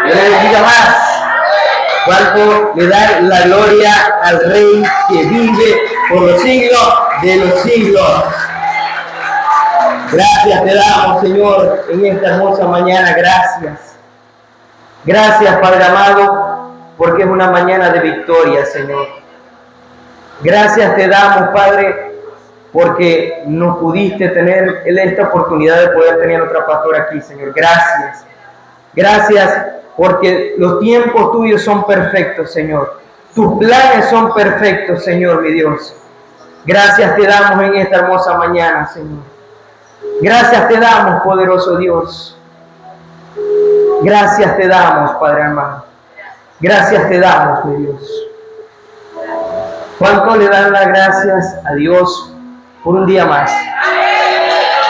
Dios le bendiga más. ¿Cuánto le da la gloria al Rey que vive por los siglos de los siglos? Gracias te damos, Señor, en esta hermosa mañana. Gracias. Gracias, Padre amado, porque es una mañana de victoria, Señor. Gracias te damos, Padre, porque nos pudiste tener esta oportunidad de poder tener otra pastora aquí, Señor. Gracias. Gracias porque los tiempos tuyos son perfectos, Señor. Tus planes son perfectos, Señor, mi Dios. Gracias te damos en esta hermosa mañana, Señor. Gracias te damos, poderoso Dios. Gracias te damos, Padre amado. Gracias te damos, mi Dios. ¿Cuánto le dan las gracias a Dios por un día más?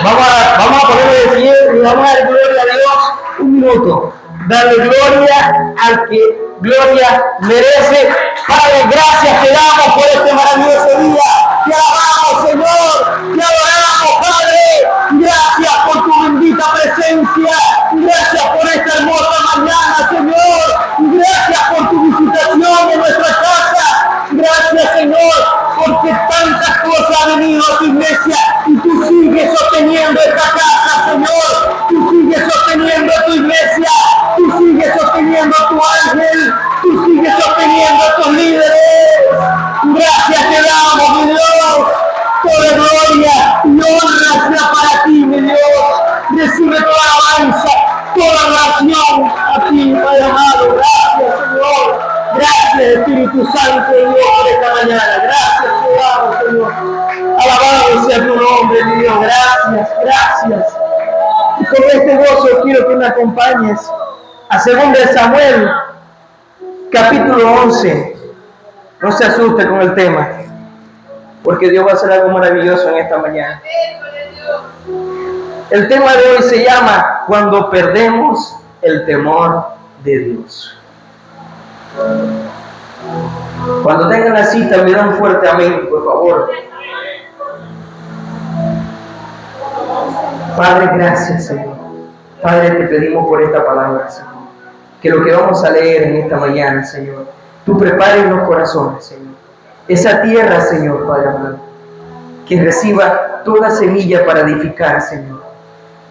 Vamos a ponerlo de pie y vamos a dar gloria a Dios un minuto. Darle gloria al que gloria merece. Padre, gracias te damos por este maravilloso día. Te alabamos, Señor. Te adoramos, Padre. Gracias por tu bendita presencia. Gracias por esta hermosa mañana, Señor. Gracias por tu visitación en nuestra casa. Gracias, Señor, porque tantas cosas han venido a tu iglesia y tú sigues sosteniendo esta casa, Señor. Tú sigues sosteniendo tu iglesia. Tú sigues sosteniendo tu ángel. Tú sigues sosteniendo a tus líderes. Gracias te damos, mi Dios. Toda gloria y honra sea para ti, mi Dios. Recibe toda alabanza, toda oración a ti, Padre amado. Gracias, Señor. Gracias, Espíritu Santo de Dios, por esta mañana. Gracias te damos, Señor. Alabado sea tu nombre, mi Dios. Gracias, gracias. Y con este gozo quiero que me acompañes a 2 Samuel, capítulo 11. No se asuste con el tema, porque Dios va a hacer algo maravilloso en esta mañana. El tema de hoy se llama Cuando perdemos el temor de Dios. Cuando tengan la cita, me dan un fuerte amén, por favor. Padre, gracias, Señor. Padre, te pedimos por esta palabra, Señor. Que lo que vamos a leer en esta mañana, Señor, tú prepares los corazones, Señor. Esa tierra, Señor, Padre amado, que reciba toda semilla para edificar, Señor.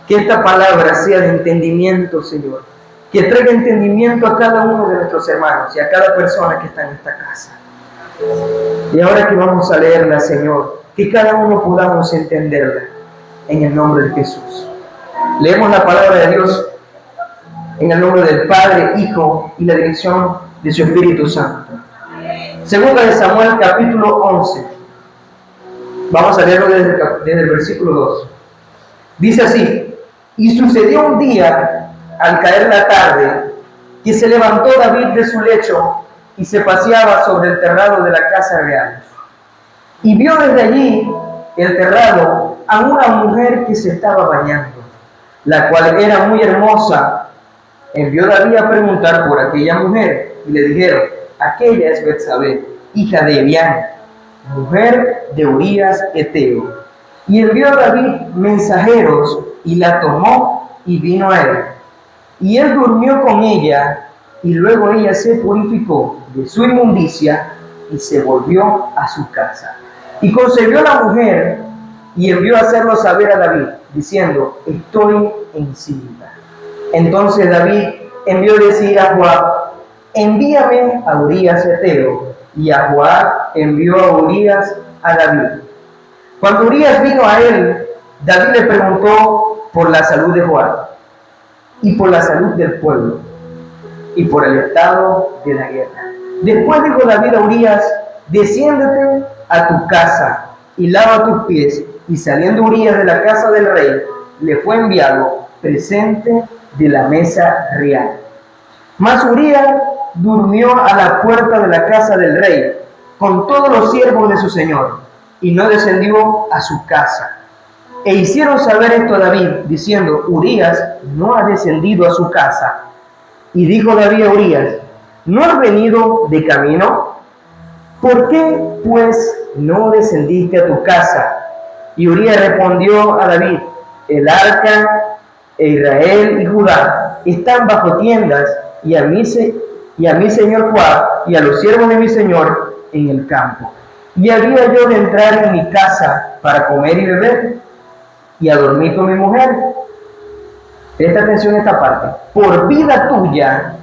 Que esta palabra sea de entendimiento, Señor. Que traiga entendimiento a cada uno de nuestros hermanos y a cada persona que está en esta casa. Y ahora que vamos a leerla, Señor, que cada uno podamos entenderla en el nombre de Jesús. Leemos la palabra de Dios en el nombre del Padre, Hijo y la dirección de su Espíritu Santo. 2 Samuel, capítulo 11. Vamos a leerlo desde el versículo 2. Dice así: Y sucedió un día, al caer la tarde, que se levantó David de su lecho y se paseaba sobre el terrado de la casa real. Y vio desde allí el terrado a una mujer que se estaba bañando, la cual era muy hermosa. Envió David a preguntar por aquella mujer, y le dijeron: aquella es Betsabé, hija de Elián, mujer de Urías Eteo. Y envió a David mensajeros, y la tomó y vino a él. Y él durmió con ella, y luego ella se purificó de su inmundicia y se volvió a su casa. Y concebió la mujer y envió a hacerlo saber a David, diciendo: estoy encinta. Entonces David envió decir a Joab: envíame a Urías Eteo. Y a Joab envió a Urías a David. Cuando Urías vino a él, David le preguntó por la salud de Joab, y por la salud del pueblo, y por el estado de la guerra. Después dijo David a Urías: desciéndete a tu casa y lava tus pies. Y saliendo Urías de la casa del rey, le fue enviado presente de la mesa real. Mas Urías durmió a la puerta de la casa del rey, con todos los siervos de su señor, y no descendió a su casa. E hicieron saber esto a David, diciendo: Urías no ha descendido a su casa. Y dijo David a Urías: ¿no has venido de camino? ¿Por qué, pues, no descendiste a tu casa? Y Urías respondió a David: el arca, e Israel y Judá están bajo tiendas, y a mi señor Joab y a los siervos de mi señor en el campo. Y había yo de entrar en mi casa para comer y beber, y a dormir con mi mujer. Presta atención a esta parte. Por vida tuya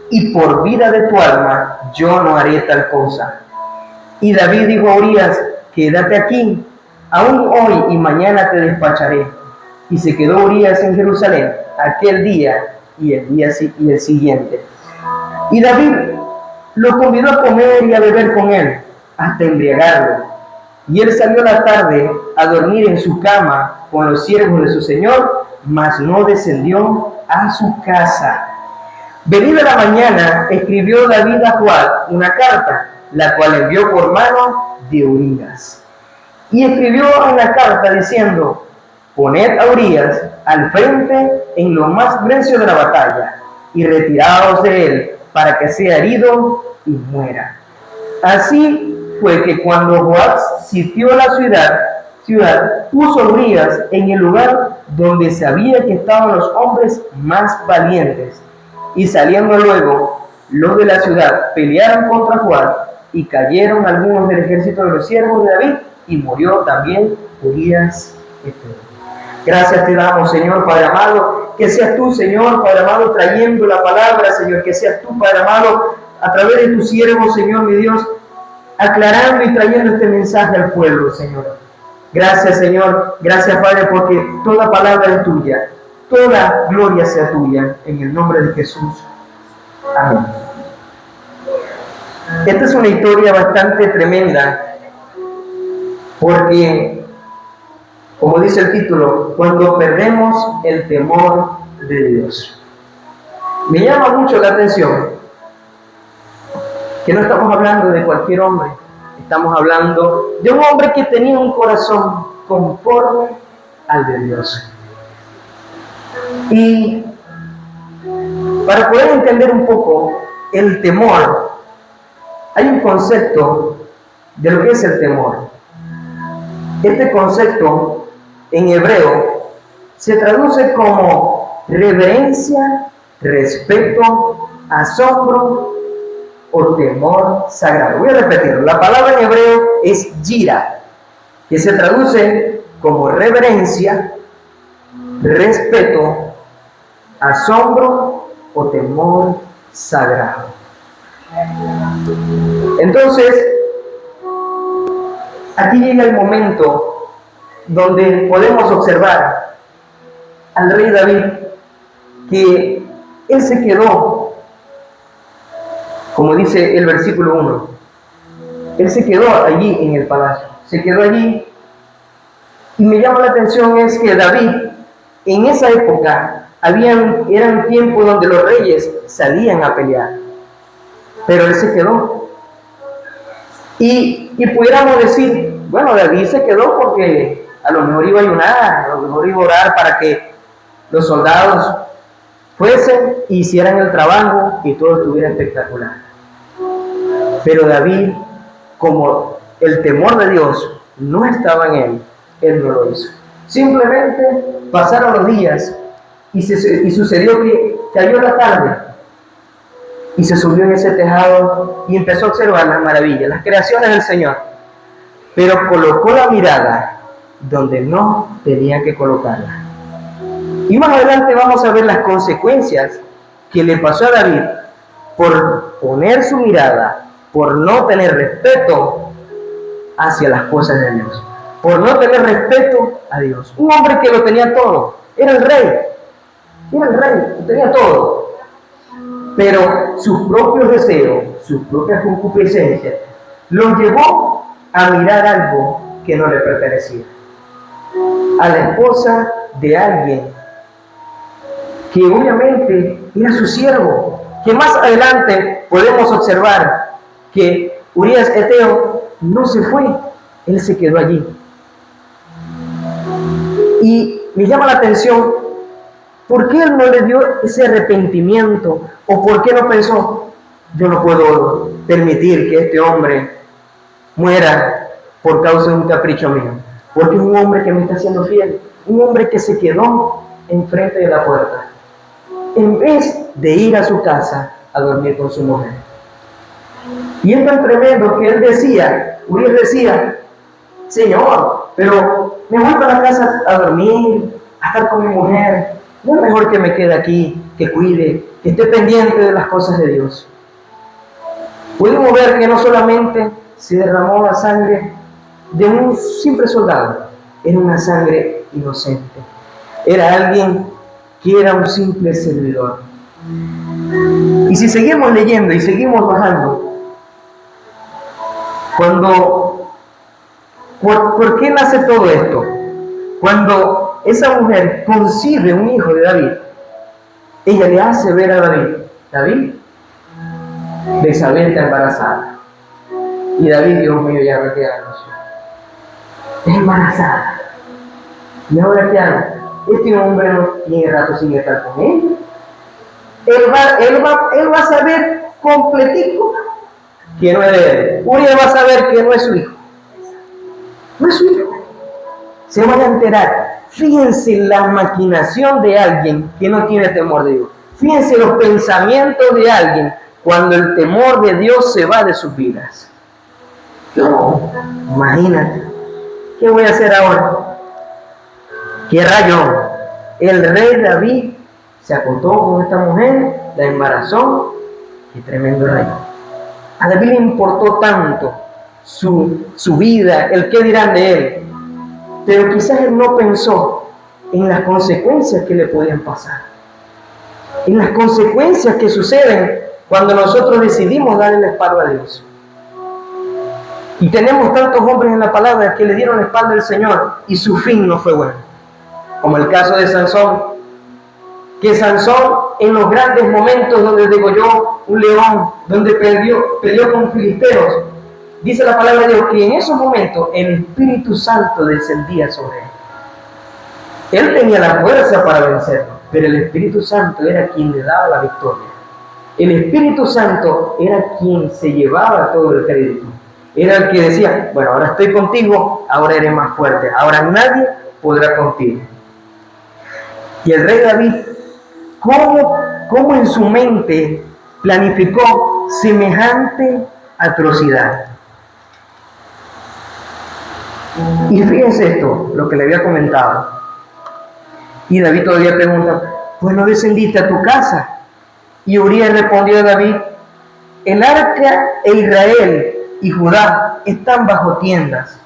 y por vida de tu alma, yo no haré tal cosa. Y David dijo a Urías, quédate aquí, aún hoy y mañana te despacharé. Y se quedó Urías en Jerusalén aquel día y el siguiente. Y David lo convidó a comer y a beber con él, hasta embriagarlo. Y él salió a la tarde a dormir en su cama con los siervos de su señor, mas no descendió a su casa. Venida la mañana, escribió David a Joab una carta, la cual envió por mano de Urías. Y escribió en la carta diciendo, poned a Urías al frente en lo más recio de la batalla, y retiraos de él, para que sea herido y muera. Así fue que cuando Joab sitió la ciudad, puso a Urías en el lugar donde sabía que estaban los hombres más valientes. Y saliendo luego los de la ciudad, pelearon contra Joab, y cayeron algunos del ejército de los siervos de David, y murió también Urías Eteo. Gracias te damos, Señor, Padre amado, que seas tú, Señor, Padre amado, trayendo la palabra, Señor, que seas tú, Padre amado, a través de tu siervo, Señor, mi Dios, aclarando y trayendo este mensaje al pueblo, Señor. Gracias, Señor, gracias, Padre, porque toda palabra es tuya, toda gloria sea tuya, en el nombre de Jesús. Amén. Esta es una historia bastante tremenda, porque, como dice el título, cuando perdemos el temor de Dios. Me llama mucho la atención que no estamos hablando de cualquier hombre, estamos hablando de un hombre que tenía un corazón conforme al de Dios. Y para poder entender un poco el temor, hay un concepto de lo que es el temor. Este concepto en hebreo se traduce como reverencia, respeto, asombro o temor sagrado. Voy a repetirlo. La palabra en hebreo es yira, que se traduce como reverencia, respeto, asombro o temor sagrado. Entonces, aquí llega el momento donde podemos observar al rey David que él se quedó, como dice el versículo 1, él se quedó allí en el palacio, se quedó allí. Y me llama la atención es que David, en esa época, eran tiempos donde los reyes salían a pelear, pero él se quedó. Y pudiéramos decir, bueno, David se quedó porque a lo mejor iba a ayunar, a lo mejor iba a orar para que los soldados fuesen e hicieran el trabajo y todo estuviera espectacular. Pero David, como el temor de Dios no estaba en él no lo hizo. Simplemente pasaron los días y sucedió que cayó la tarde y se subió en ese tejado y empezó a observar las maravillas, las creaciones del Señor, pero colocó la mirada donde no tenía que colocarla. Y más adelante vamos a ver las consecuencias que le pasó a David por poner su mirada, por no tener respeto hacia las cosas de Dios, por no tener respeto a Dios. Un hombre que lo tenía todo, era el rey, lo tenía todo, pero sus propios deseos, sus propias concupiscencias, los llevó a mirar algo que no le pertenecía, a la esposa de alguien que obviamente era su siervo, que más adelante podemos observar que Urías Eteo no se fue, él se quedó allí. Y me llama la atención, ¿por qué él no le dio ese arrepentimiento? ¿O por qué no pensó, yo no puedo permitir que este hombre muera por causa de un capricho mío? Porque es un hombre que me está siendo fiel, un hombre que se quedó enfrente de la puerta. en vez de ir a su casa a dormir con su mujer. Y es tan tremendo que Urias decía, Señor, pero me voy para la casa a dormir, a estar con mi mujer. No es mejor que me quede aquí, que cuide, que esté pendiente de las cosas de Dios. Podemos ver que no solamente se derramó la sangre de un simple soldado, era una sangre inocente. Era alguien que era un simple servidor. Y si seguimos leyendo y seguimos bajando, ¿por qué nace todo esto? Cuando esa mujer concibe un hijo de David, ella le hace ver a David, Betsabé está embarazada. Y David, Dios mío, ya me queda es embarazada. ¿Y ahora qué hago? Este hombre no tiene rato sin estar con ella. Él va a saber completico que no es de él. Urias va a saber que no es su hijo. No es su hijo. Se van a enterar. Fíjense la maquinación de alguien que no tiene temor de Dios. Fíjense los pensamientos de alguien cuando el temor de Dios se va de sus vidas. No, imagínate. ¿Qué voy a hacer ahora? ¿Qué rayo? El rey David se acostó con esta mujer, la embarazó. Qué tremendo rayo. A David le importó tanto su vida, el qué dirán de él. Pero quizás él no pensó en las consecuencias que le podían pasar. En las consecuencias que suceden cuando nosotros decidimos darle la espalda a Dios. Y tenemos tantos hombres en la palabra que le dieron la espalda al Señor y su fin no fue bueno. Como el caso de Sansón, que Sansón en los grandes momentos donde degolló un león, donde peleó con filisteos, dice la palabra de Dios que en esos momentos el Espíritu Santo descendía sobre él. Él tenía la fuerza para vencerlo, pero el Espíritu Santo era quien le daba la victoria. El Espíritu Santo era quien se llevaba todo el crédito. Era el que decía, bueno, ahora estoy contigo, ahora eres más fuerte, ahora nadie podrá contigo. Y el rey David, ¿cómo en su mente planificó semejante atrocidad? Y fíjense esto, lo que le había comentado. Y David todavía pregunta, pues no descendiste a tu casa. Y Urias respondió a David, el arca e Israel y Judá están bajo tiendas,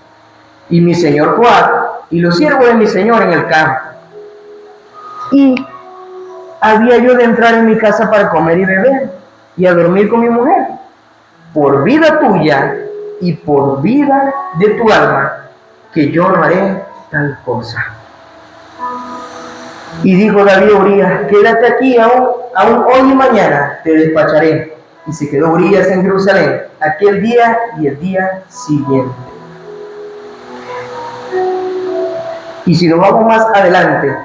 y mi señor Joab y los siervos de mi señor en el campo. Y había yo de entrar en mi casa para comer y beber, y a dormir con mi mujer. Por vida tuya y por vida de tu alma, que yo no haré tal cosa. Y dijo David a Urias, quédate aquí aún hoy y mañana te despacharé. Y se quedó Urias en Jerusalén aquel día y el día siguiente. Y si nos vamos más adelante,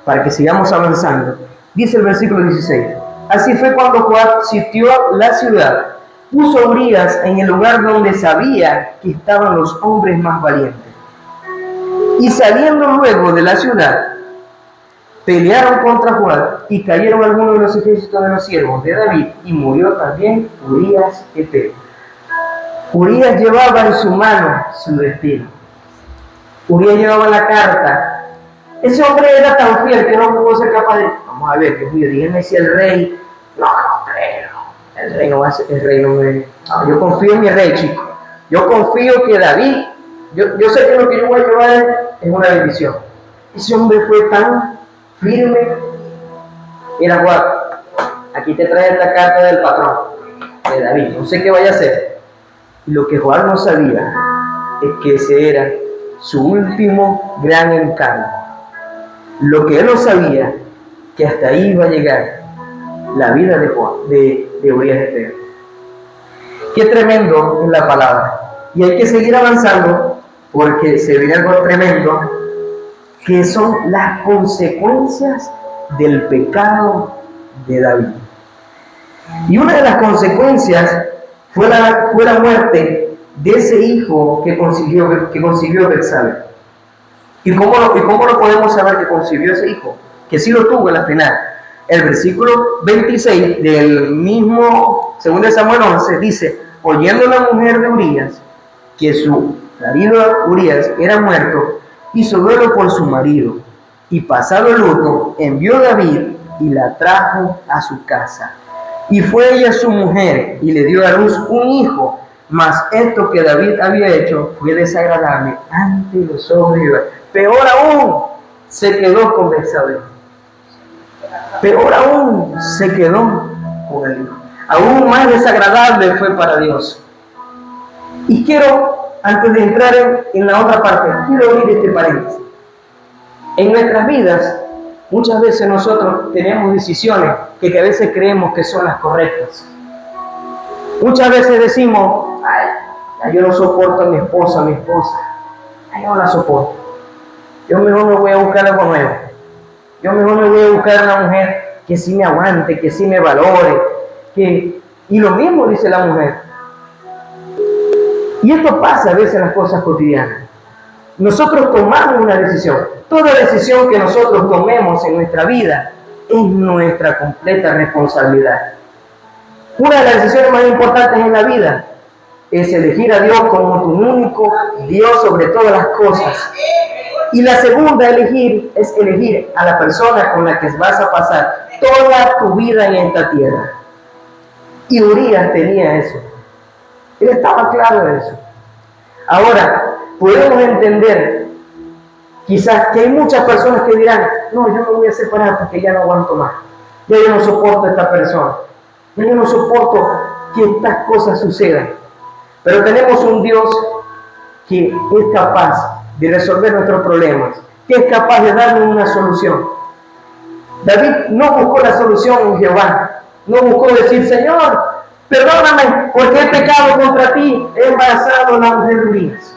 para que sigamos avanzando, dice el versículo 16, así fue cuando Joab sitió la ciudad, puso a Urias en el lugar donde sabía que estaban los hombres más valientes. Y saliendo luego de la ciudad, pelearon contra Joab y cayeron algunos de los ejércitos de los siervos de David y murió también Urias Heteo. Urias llevaba en su mano su destino. Urias llevaba la carta. Ese hombre era tan fiel que no pudo ser capaz de, vamos a ver, Dios mío, díganme si el rey, no creo, el rey no va a ser, el rey no me, no, yo confío en mi rey, chico. Yo confío que David, yo sé que lo que yo voy a llevar es una bendición. Ese hombre fue tan firme. Mira, Juan, aquí te trae la carta del patrón de David, no sé qué vaya a hacer. Y lo que Juan no sabía es que ese era su último gran encargo. Lo que él no sabía, que hasta ahí iba a llegar la vida de Urias Heteo. Qué tremendo es la palabra. Y hay que seguir avanzando porque se viene algo tremendo, que son las consecuencias del pecado de David. Y una de las consecuencias fue la muerte de ese hijo que concibió Betsabé. ¿Y cómo lo podemos saber que concibió ese hijo? Que sí lo tuvo en la final. El versículo 26 del mismo 2 Samuel 11 dice: oyendo la mujer de Urías que su marido Urías era muerto, hizo duelo por su marido, y pasado el luto, envió David y la trajo a su casa. Y fue ella su mujer, y le dio a luz un hijo. Mas esto que David había hecho fue desagradable ante los ojos de Jehová. Peor aún, se quedó con Betsabé. Peor aún, se quedó con el hijo. Aún más desagradable fue para Dios. Y quiero, antes de entrar en la otra parte, quiero abrir este paréntesis. En nuestras vidas, muchas veces nosotros tenemos decisiones que a veces creemos que son las correctas. Muchas veces decimos: ay, yo no soporto a mi esposa, ay, yo no la soporto. Yo mejor me voy a buscar algo nuevo. Yo mejor me voy a buscar una mujer que sí me aguante, que sí me valore. Y lo mismo dice la mujer. Y esto pasa a veces en las cosas cotidianas. Nosotros tomamos una decisión. Toda decisión que nosotros tomemos en nuestra vida es nuestra completa responsabilidad. Una de las decisiones más importantes en la vida es elegir a Dios como tu único Dios sobre todas las cosas. Y la segunda es elegir a la persona con la que vas a pasar toda tu vida en esta tierra. Y Urías tenía eso. Él estaba claro de eso. Ahora, podemos entender quizás que hay muchas personas que dirán: no, yo me voy a separar porque ya no aguanto más. Ya yo no soporto a esta persona. Ya yo no soporto que estas cosas sucedan. Pero tenemos un Dios que es capaz de resolver nuestros problemas, que es capaz de darnos una solución. David no buscó la solución en Jehová. No buscó decir: Señor, perdóname porque he pecado contra ti, he embarazado a la mujer de Urías.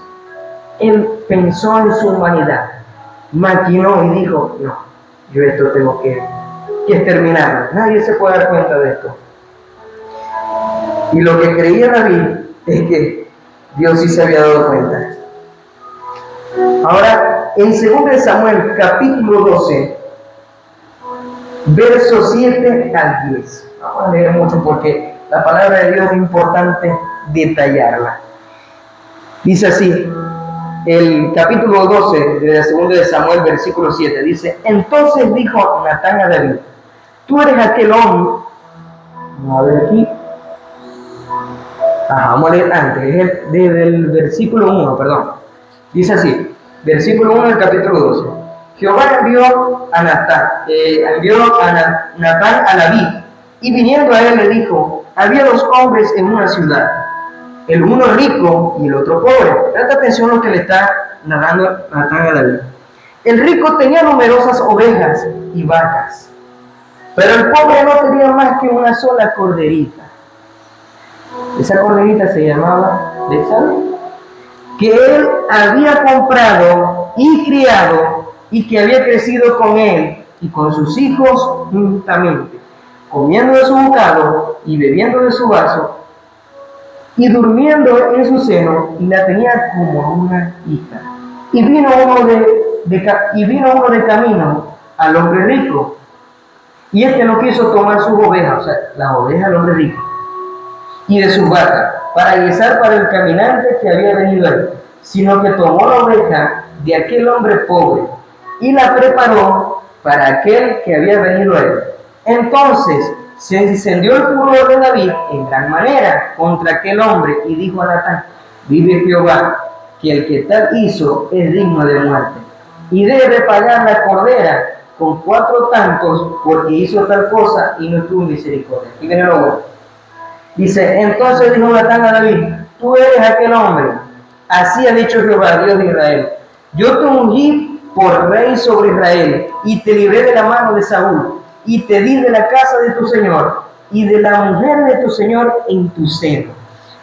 Él pensó en su humanidad, maquinó y dijo: no, yo esto tengo que exterminarlo. Nadie se puede dar cuenta de esto. Y lo que creía David es que Dios sí se había dado cuenta. Ahora, en 2 Samuel capítulo 12, versos 7 al 10. Vamos a leer mucho porque la palabra de Dios es importante detallarla. Dice así, el capítulo 12 de 2 Samuel, versículo 7, dice: entonces dijo Natán a David: tú eres aquel hombre. Vamos a ver aquí. Vamos a leer antes, es desde el versículo 1, perdón. Dice así, versículo 1 del capítulo 12. Jehová envió a Natán a David, y viniendo a él le dijo: había dos hombres en una ciudad, el uno rico y el otro pobre. Presta atención a lo que le está narrando Natán a David. El rico tenía numerosas ovejas y vacas, pero el pobre no tenía más que una sola corderita. Esa corderita se llamaba Betsabé, que él había comprado y criado, y que había crecido con él y con sus hijos juntamente, comiendo de su bocado y bebiendo de su vaso, y durmiendo en su seno, y la tenía como una hija. Y vino uno de camino al hombre rico, y este no quiso tomar sus ovejas, o sea, las ovejas del hombre rico, y de sus vacas, para guisar para el caminante que había venido a él, sino que tomó la oveja de aquel hombre pobre y la preparó para aquel que había venido a él. Entonces se encendió el furor de David en gran manera contra aquel hombre, y dijo a Natán: vive Jehová, que el que tal hizo es digno de muerte, y debe pagar la cordera con 4 tantos, porque hizo tal cosa y no tuvo misericordia. Y viene lo bueno. Dice: entonces dijo Natán a David: tú eres aquel hombre. Así ha dicho Jehová, Dios de Israel: yo te ungí por rey sobre Israel, y te libré de la mano de Saúl, y te di de la casa de tu señor, y de la mujer de tu señor en tu seno.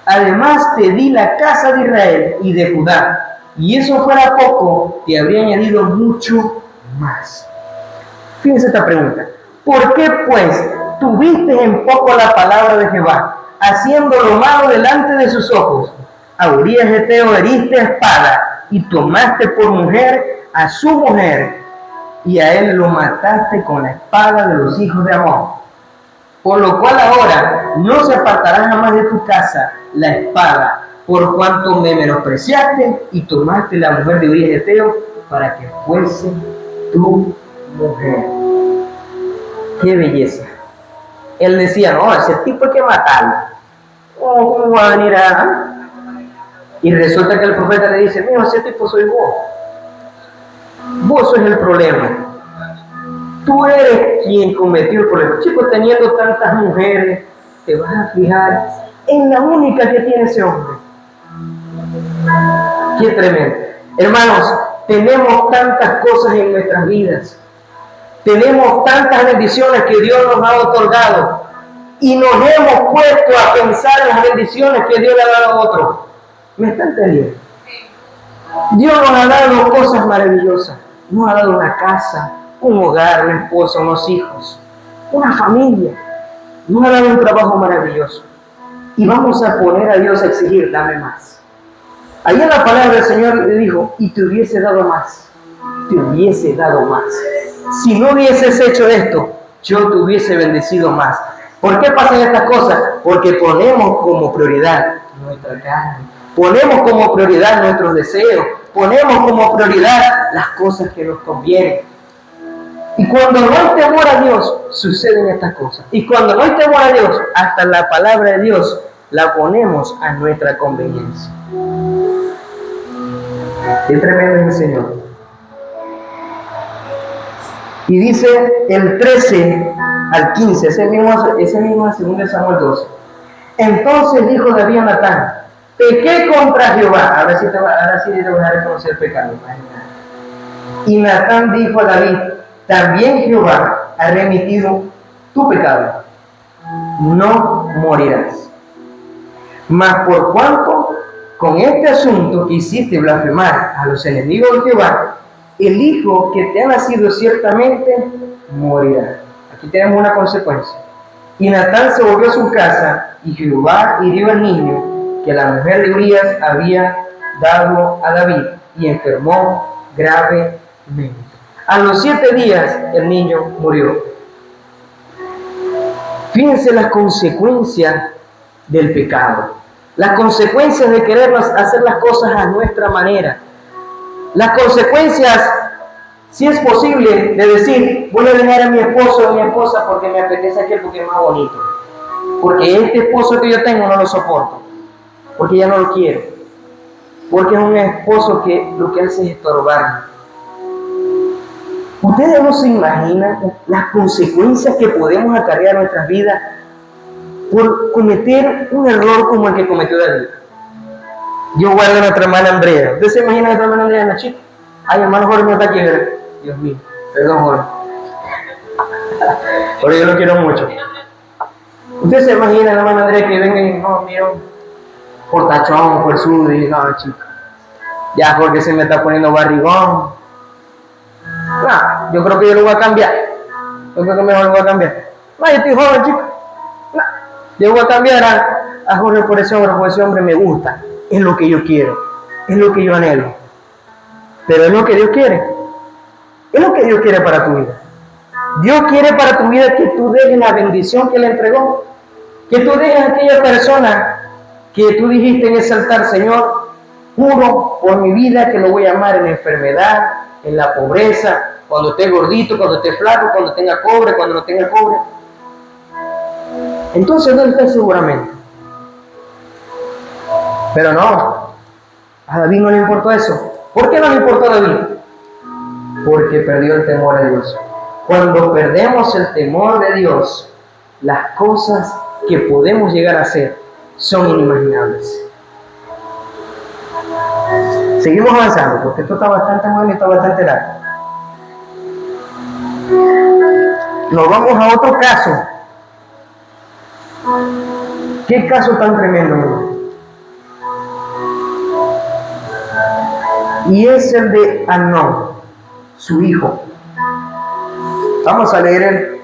Además te di la casa de Israel y de Judá, y eso fuera poco, te habría añadido mucho más. Fíjense esta pregunta: ¿por qué pues tuviste en poco la palabra de Jehová, haciendo lo malo delante de sus ojos? A Urías Heteo heriste a espada, y tomaste por mujer a su mujer, y a él lo mataste con la espada de los hijos de Amón. Por lo cual ahora no se apartará jamás de tu casa la espada, por cuanto me menospreciaste y tomaste la mujer de Urías Eteo para que fuese tu mujer. ¡Qué belleza! Él decía, no, ese tipo hay que matarlo. ¿Cómo va a venir a...? Y resulta que el profeta le dice, mira, ese tipo soy vos. Vos sos el problema. Tú eres quien cometió el problema. Chico, teniendo tantas mujeres, te vas a fijar en la única que tiene ese hombre. Qué tremendo. Hermanos, tenemos tantas cosas en nuestras vidas. Tenemos tantas bendiciones que Dios nos ha otorgado. Y nos hemos puesto a pensar en las bendiciones que Dios le ha dado a otros. ¿Me está entendiendo? Dios nos ha dado cosas maravillosas. Nos ha dado una casa, un hogar, una esposa, unos hijos, una familia. Nos ha dado un trabajo maravilloso. Y vamos a poner a Dios a exigir, dame más. Ahí en la palabra del Señor le dijo, y te hubiese dado más. Te hubiese dado más. Si no hubieses hecho esto, yo te hubiese bendecido más. ¿Por qué pasan estas cosas? Porque ponemos como prioridad nuestra carne. Ponemos como prioridad nuestros deseos. Ponemos como prioridad las cosas que nos convienen. Y cuando no hay temor a Dios, suceden estas cosas. Y cuando no hay temor a Dios, hasta la palabra de Dios la ponemos a nuestra conveniencia. Qué tremendo es el Señor. Y dice el 13 al 15, ese mismo en 2 Samuel 12. Entonces dijo David a Natán, pequé contra Jehová. Ahora sí te vas a reconocer el pecado. Y Natán dijo a David, también Jehová ha remitido tu pecado, no morirás. Mas por cuanto con este asunto quisiste blasfemar a los enemigos de Jehová, el hijo que te ha nacido ciertamente morirá. Aquí tenemos una consecuencia. Y Natán se volvió a su casa, y Jehová hirió al niño que la mujer de Urías había dado a David, y enfermó gravemente. A los 7 días el niño murió. Fíjense las consecuencias del pecado, las consecuencias de querer hacer las cosas a nuestra manera, las consecuencias, si es posible, de decir, voy a dejar a mi esposo o a mi esposa porque me apetece aquel porque es más bonito, porque este esposo que yo tengo no lo soporto, porque ya no lo quiero, porque es un esposo que lo que hace es estorbarme. Ustedes no se imaginan las consecuencias que podemos acarrear en nuestras vidas por cometer un error como el que cometió David. Yo guardo a nuestra hermana Andrea. ¿Usted se imagina a nuestra hermana Andrea, la chica? Ay, hermano Jorge no está aquí, ¿verdad? Dios mío, perdón Jorge. Porque yo lo quiero mucho. ¿Usted se imagina a la hermana Andrea que venga y no, mira, por tachón, por sud, y no, chica, ya Jorge se me está poniendo barrigón. No, yo creo que yo lo voy a cambiar. Yo creo que mejor lo voy a cambiar. No, yo estoy joven, chico. No, yo voy a cambiar a Jorge por ese hombre, porque ese hombre me gusta. Es lo que yo quiero. Es lo que yo anhelo. Pero es lo que Dios quiere. Es lo que Dios quiere para tu vida. Dios quiere para tu vida que tú dejes la bendición que le entregó. Que tú dejes a aquella persona que tú dijiste en ese altar, Señor, juro por mi vida que lo voy a amar en la enfermedad, en la pobreza, cuando esté gordito, cuando esté flaco, cuando tenga cobre, cuando no tenga cobre. Entonces no está seguramente. Pero no, a David no le importó eso. ¿Por qué no le importó a David? Porque perdió el temor a Dios. Cuando perdemos el temor de Dios, las cosas que podemos llegar a hacer son inimaginables. Seguimos avanzando, porque esto está bastante bueno y está bastante largo. Nos vamos a otro caso. ¿Qué caso tan tremendo, hermano? Y es el de Amnón, su hijo. Vamos a leer el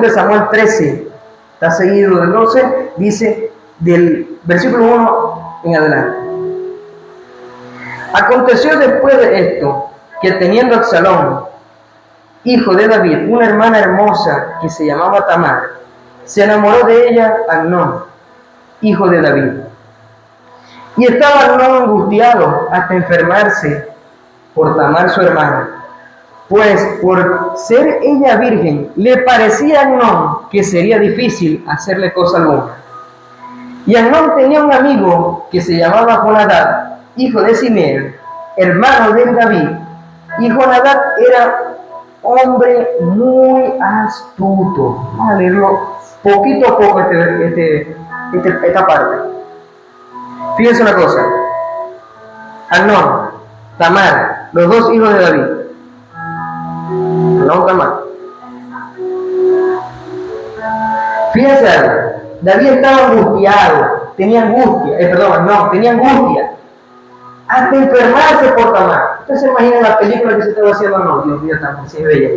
2 Samuel 13, está seguido del 12, dice del versículo 1 en adelante. Aconteció después de esto, que teniendo Absalón hijo de David, una hermana hermosa que se llamaba Tamar. Se enamoró de ella Amnón, hijo de David. Y estaba Amnón angustiado hasta enfermarse por Tamar su hermana, pues por ser ella virgen, le parecía a Amnón que sería difícil hacerle cosa alguna. Y Amnón tenía un amigo que se llamaba Jonadab, hijo de Simea, hermano de David, y Jonadab era hombre muy astuto. Vamos a leerlo poquito a poco esta parte. Fíjense una cosa. Amnón, Tamar, los dos hijos de David. Amnón, Tamar. Fíjense algo. David estaba angustiado, tenía angustia hasta enfermarse por Tamar. Ustedes se imaginan la película que se estaba haciendo. No, Dios mío, también sí es bella.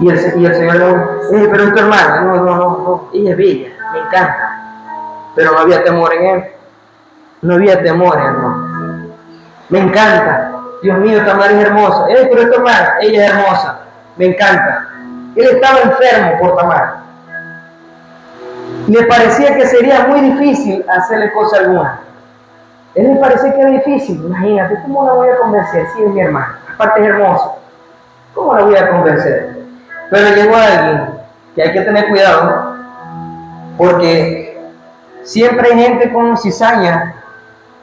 Y el Señor le pero es tu hermana. No, ella es bella, me encanta. Pero no había temor en él. No había temor en él, no. Me encanta. Dios mío, Tamar es hermosa. Pero es tu hermana, ella es hermosa. Me encanta. Él estaba enfermo por Tamar. Le parecía que sería muy difícil hacerle cosa alguna. Él le parecía que era difícil. Imagínate, ¿cómo la voy a convencer? Si es mi hermana, aparte es hermosa. ¿Cómo la voy a convencer? Pero llegó alguien que hay que tener cuidado, porque siempre hay gente con cizaña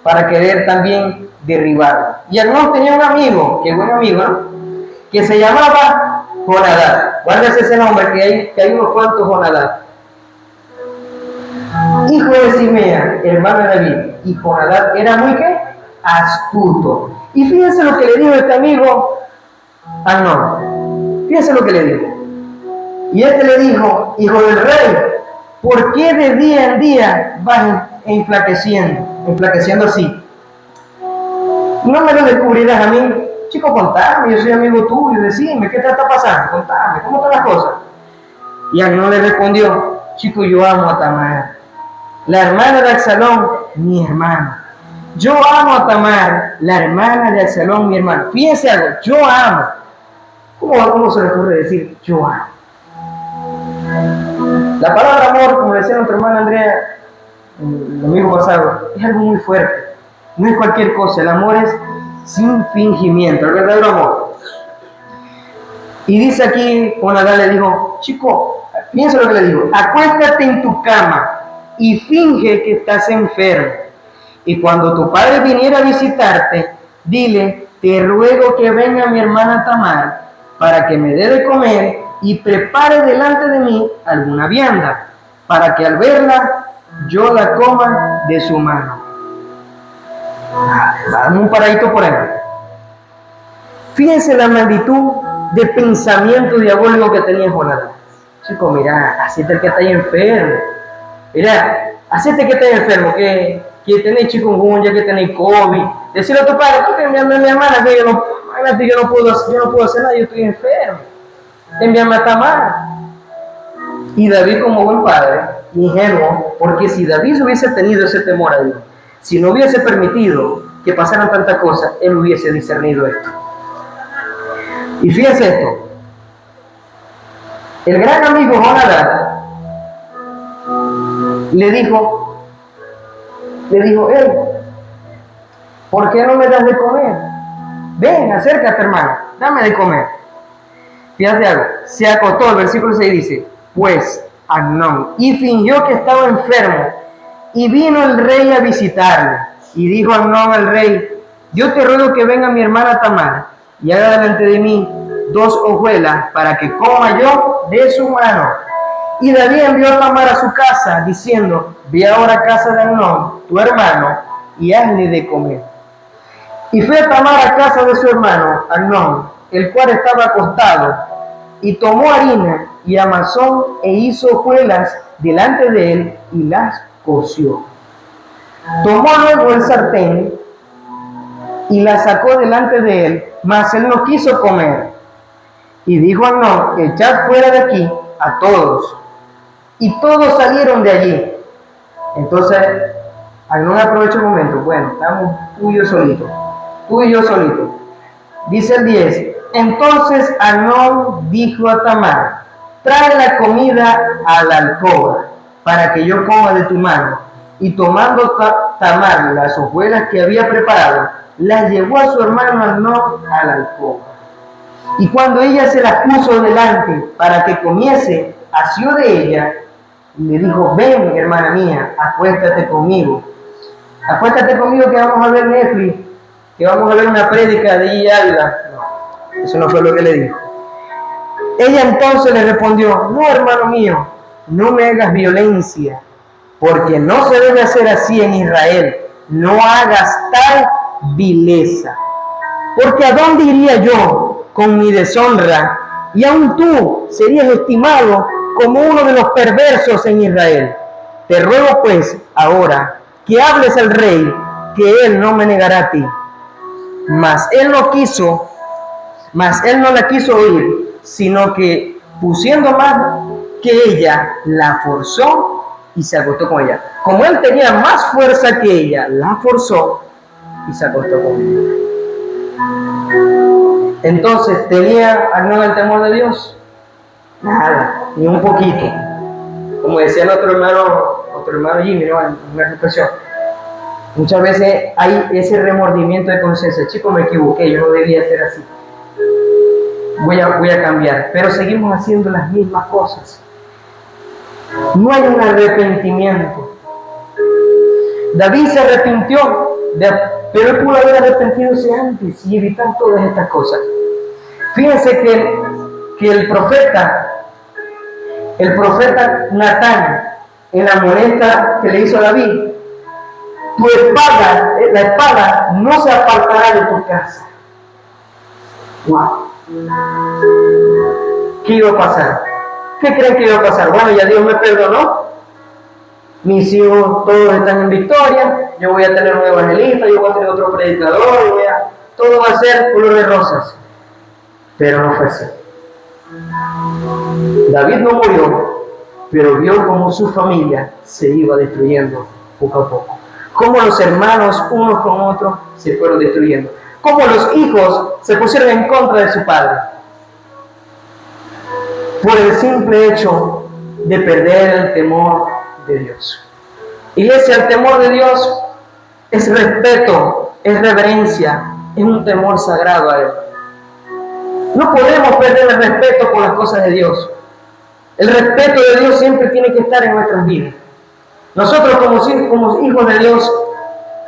para querer también derribarlo. Y Amnón tenía un amigo, que buen amigo, ¿no? Que se llamaba Jonadab. Guárdese ese nombre, que hay unos cuantos Jonadab. Hijo de Simea, hermano de David, y Jonadab era muy ¿qué? Astuto. Y fíjense lo que le dijo este amigo a Amnón. Fíjense lo que le dijo. Y este le dijo, hijo del rey, ¿por qué de día en día vas enflaqueciendo así? No me lo descubrirás a mí. Chico, contame, yo soy amigo tuyo, decime, ¿qué te está pasando? Contame, ¿cómo están las cosas? Y Amnón le respondió, chico, yo amo a Tamar, la hermana de Absalón, mi hermano. Yo amo a Tamar, la hermana de Absalón, mi hermano. Fíjense algo, yo amo. ¿Cómo se le ocurre decir yo amo? La palabra amor, como decía nuestra hermana Andrea el domingo pasado, es algo muy fuerte. No es cualquier cosa, el amor es sin fingimiento, el verdadero amor. Y dice aquí, Jonadab le dijo, chico, piensa lo que le digo, acuéstate en tu cama y finge que estás enfermo. Y cuando tu padre viniera a visitarte, dile, te ruego que venga mi hermana Tamar para que me dé de comer y prepare delante de mí alguna vianda, para que al verla yo la coma de su mano. Dame un paradito por ahí. Fíjense la magnitud de pensamiento diabólico que tenía Jonadab. Chico, mira, hacete que estáis enfermo. Mira, hacete que estáis enfermo, que tenéis chikungunya, que tenéis COVID. Decirle a tu padre, tú que envíame a mi hermana, que yo no puedo hacer nada, yo estoy enfermo. Envíame a Tamar. Y David, como buen padre, ingenuo, porque si David hubiese tenido ese temor a Dios, si no hubiese permitido que pasaran tantas cosas, él hubiese discernido esto. Y fíjense esto, el gran amigo Jonadab le dijo, ¿por qué no me das de comer? Ven, acércate, hermano, dame de comer. Fíjate algo, se acostó, el versículo 6 dice, pues Amnón, y fingió que estaba enfermo, y vino el rey a visitarle, y dijo Amnón al rey, yo te ruego que venga mi hermana Tamar, y haga delante de mí 2 hojuelas, para que coma yo de su mano. Y David envió a Tamar a su casa, diciendo, ve ahora a casa de Amnón, tu hermano, y hazle de comer. Y fue Tamar a casa de su hermano, Amnón, el cual estaba acostado, y tomó harina, y amasó, e hizo hojuelas delante de él, y las coció. Tomó luego el sartén, y la sacó delante de él, mas él no quiso comer. Y dijo Amnón, echad fuera de aquí a todos. Y todos salieron de allí. Entonces, Amnón aprovechó el momento. Bueno, estamos tú y yo solitos. Dice el 10, Entonces Amnón dijo a Tamar: trae la comida a la alcoba, para que yo coma de tu mano. Y tomando Tamar las hojuelas que había preparado, las llevó a su hermano Amnón a la alcoba. Y cuando ella se las puso delante para que comiese, asió de ella y le dijo: ven, hermana mía, acuéstate conmigo. Acuéstate conmigo que vamos a ver Netflix, que vamos a ver una prédica de G. Ávila. No, eso no fue lo que le dijo. Ella entonces le respondió: no, hermano mío, no me hagas violencia, porque no se debe hacer así en Israel. No hagas tal vileza. Porque ¿a dónde iría yo con mi deshonra? Y aún tú serías estimado como uno de los perversos en Israel. Te ruego pues ahora que hables al rey, que él no me negará a ti. Mas él no la quiso oír, sino que pusiendo más que ella, la forzó y se acostó con ella. Como él tenía más fuerza que ella, la forzó y se acostó con ella. Entonces, ¿tenía Amnón el temor de Dios? Nada, ni un poquito. Como decía nuestro hermano Jimmy, ¿no? En una expresión. Muchas veces hay ese remordimiento de conciencia. Chico, me equivoqué, yo no debía ser así. Voy a cambiar. Pero seguimos haciendo las mismas cosas. No hay un arrepentimiento. David se arrepintió, pero él pudo haber arrepentido antes y evitar todas estas cosas. Fíjense que el profeta Natán, en la amonesta que le hizo a David: la espada no se apartará de tu casa. Wow. ¿Qué iba a pasar? ¿Qué creen que iba a pasar? Bueno, ya Dios me perdonó, mis hijos todos están en victoria, yo voy a tener un evangelista, yo voy a tener otro predicador, todo va a ser color de rosas. Pero no fue así. David no murió, pero vio cómo su familia se iba destruyendo poco a poco. Cómo los hermanos unos con otros se fueron destruyendo. Cómo los hijos se pusieron en contra de su padre. Por el simple hecho de perder el temor de Dios. Iglesia, el temor de Dios es respeto, es reverencia, es un temor sagrado a Él. No podemos perder el respeto por las cosas de Dios. El respeto de Dios siempre tiene que estar en nuestras vidas. Nosotros como hijos de Dios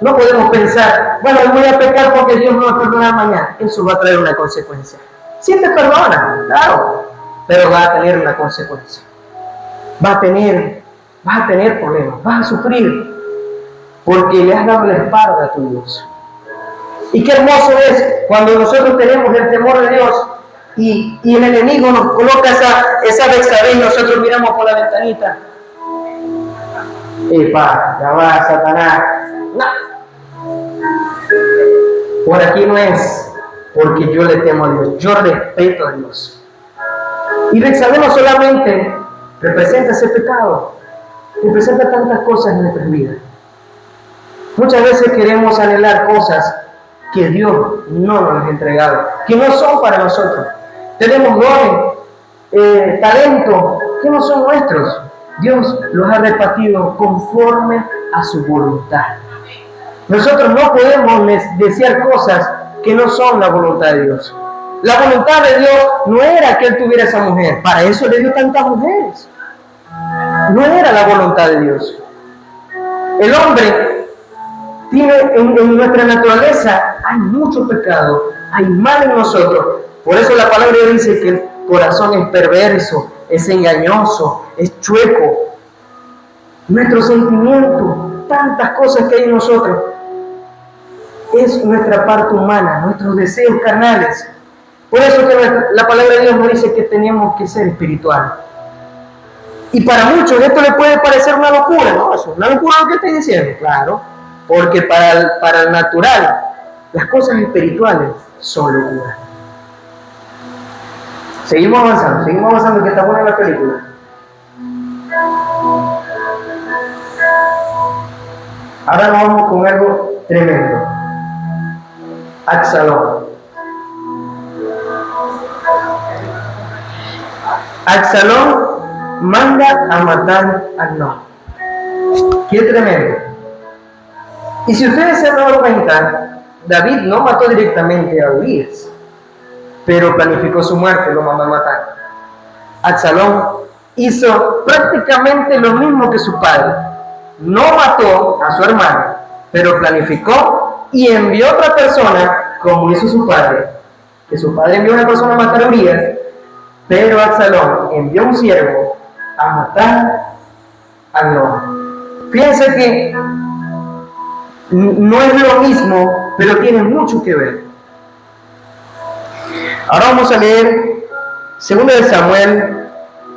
no podemos pensar: bueno, voy a pecar porque Dios me va a perdonar mañana. Eso va a traer una consecuencia. Sí te perdona, claro, pero va a tener una consecuencia. Vas a tener problemas, vas a sufrir, porque le has dado la espalda a tu Dios. Y qué hermoso es cuando nosotros tenemos el temor de Dios y el enemigo nos coloca esa Betsabé y nosotros miramos por la ventanita. ¡Epa! Ya va, Satanás. No. Por aquí no es, porque yo le temo a Dios, yo respeto a Dios. Y Betsabé no solamente representa ese pecado, representa tantas cosas en nuestras vidas. Muchas veces queremos anhelar cosas que Dios no nos ha entregado, que no son para nosotros. Tenemos dones, talentos que no son nuestros. Dios los ha repartido conforme a su voluntad. Nosotros no podemos desear cosas que no son la voluntad de Dios. La voluntad de Dios no era que Él tuviera esa mujer, para eso le dio tantas mujeres. No era la voluntad de Dios. El hombre tiene en nuestra naturaleza, hay mucho pecado, hay mal en nosotros. Por eso la palabra dice que el corazón es perverso, es engañoso, es chueco. Nuestro sentimiento, tantas cosas que hay en nosotros, es nuestra parte humana, nuestros deseos carnales. Por eso que la palabra de Dios nos dice que tenemos que ser espirituales. Y para muchos esto le puede parecer una locura, ¿no? ¿Es una locura lo que estoy diciendo? Claro, porque para el natural, las cosas espirituales son locura. Seguimos avanzando, que está buena la película. Ahora nos vamos con algo tremendo. Absalón. Absalón manda a matar a Amnón. ¡Qué tremendo! Y si ustedes se han dado cuenta, David no mató directamente a Urias, pero planificó su muerte, lo mandó a matar. Absalón hizo prácticamente lo mismo que su padre. No mató a su hermano, pero planificó y envió a otra persona, como hizo su padre. Que su padre envió a una persona a matar a Urias, pero Absalón envió un siervo a matar a Amnón. Fíjense que no es lo mismo, pero tiene mucho que ver. Ahora vamos a leer 2 de Samuel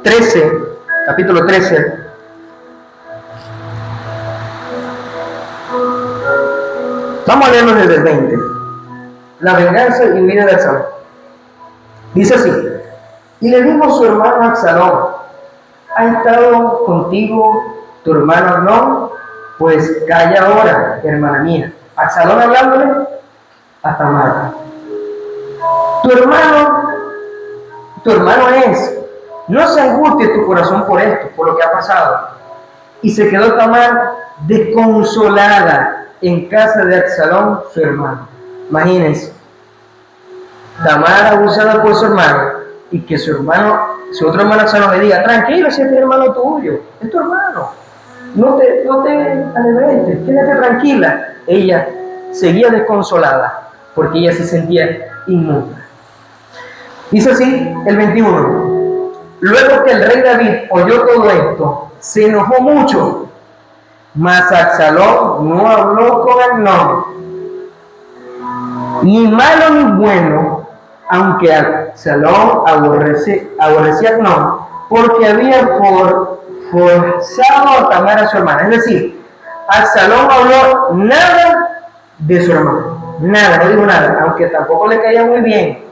13, capítulo 13. Vamos a leerlo desde el 20. La venganza y vida de Absalón. Dice así: y le dijo su hermano Absalón: ¿ha estado contigo tu hermano Amnón? Pues calla ahora, hermana mía. Absalón hablándole a Tamar: tu hermano es, no se angustie tu corazón por esto, por lo que ha pasado. Y se quedó Tamar desconsolada en casa de Absalón, su hermano. Imagínense, Tamar abusada por su hermano, y que su otro hermano Absalón le diga: tranquilo, si este es hermano tuyo, es tu hermano, no te alebretes, quédate tranquila. Ella seguía desconsolada porque ella se sentía inmunda. Dice así el 21: luego que el rey David oyó todo esto, se enojó mucho, mas Absalón no habló con Amnón, ni malo ni bueno, aunque Absalón aborrecía a Amnón, porque había forzado a Tamar a su hermana. Es decir, Absalón no habló nada de su hermano, nada, no dijo nada, aunque tampoco le caía muy bien.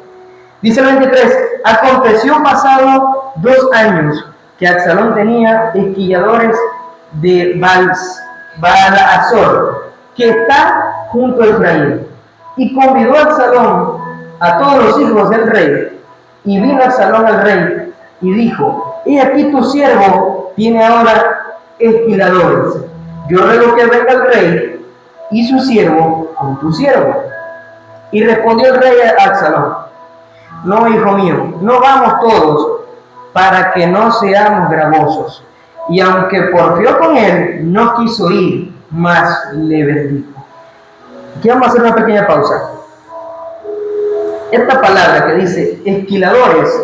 Dice el 23: aconteció pasado 2 años que Absalón tenía esquilladores de Baal-Azor, que está junto a Efraín, y convidó a Absalón a todos los hijos del rey. Y vino Absalón al rey y dijo: he aquí tu siervo tiene ahora esquiladores. Yo ruego que venga el rey y su siervo con tu siervo. Y respondió el rey a Absalón: no, hijo mío, no vamos todos, para que no seamos gravosos. Y aunque porfió con él, no quiso ir, mas le bendijo. Aquí vamos a hacer una pequeña pausa. Esta palabra que dice esquiladores,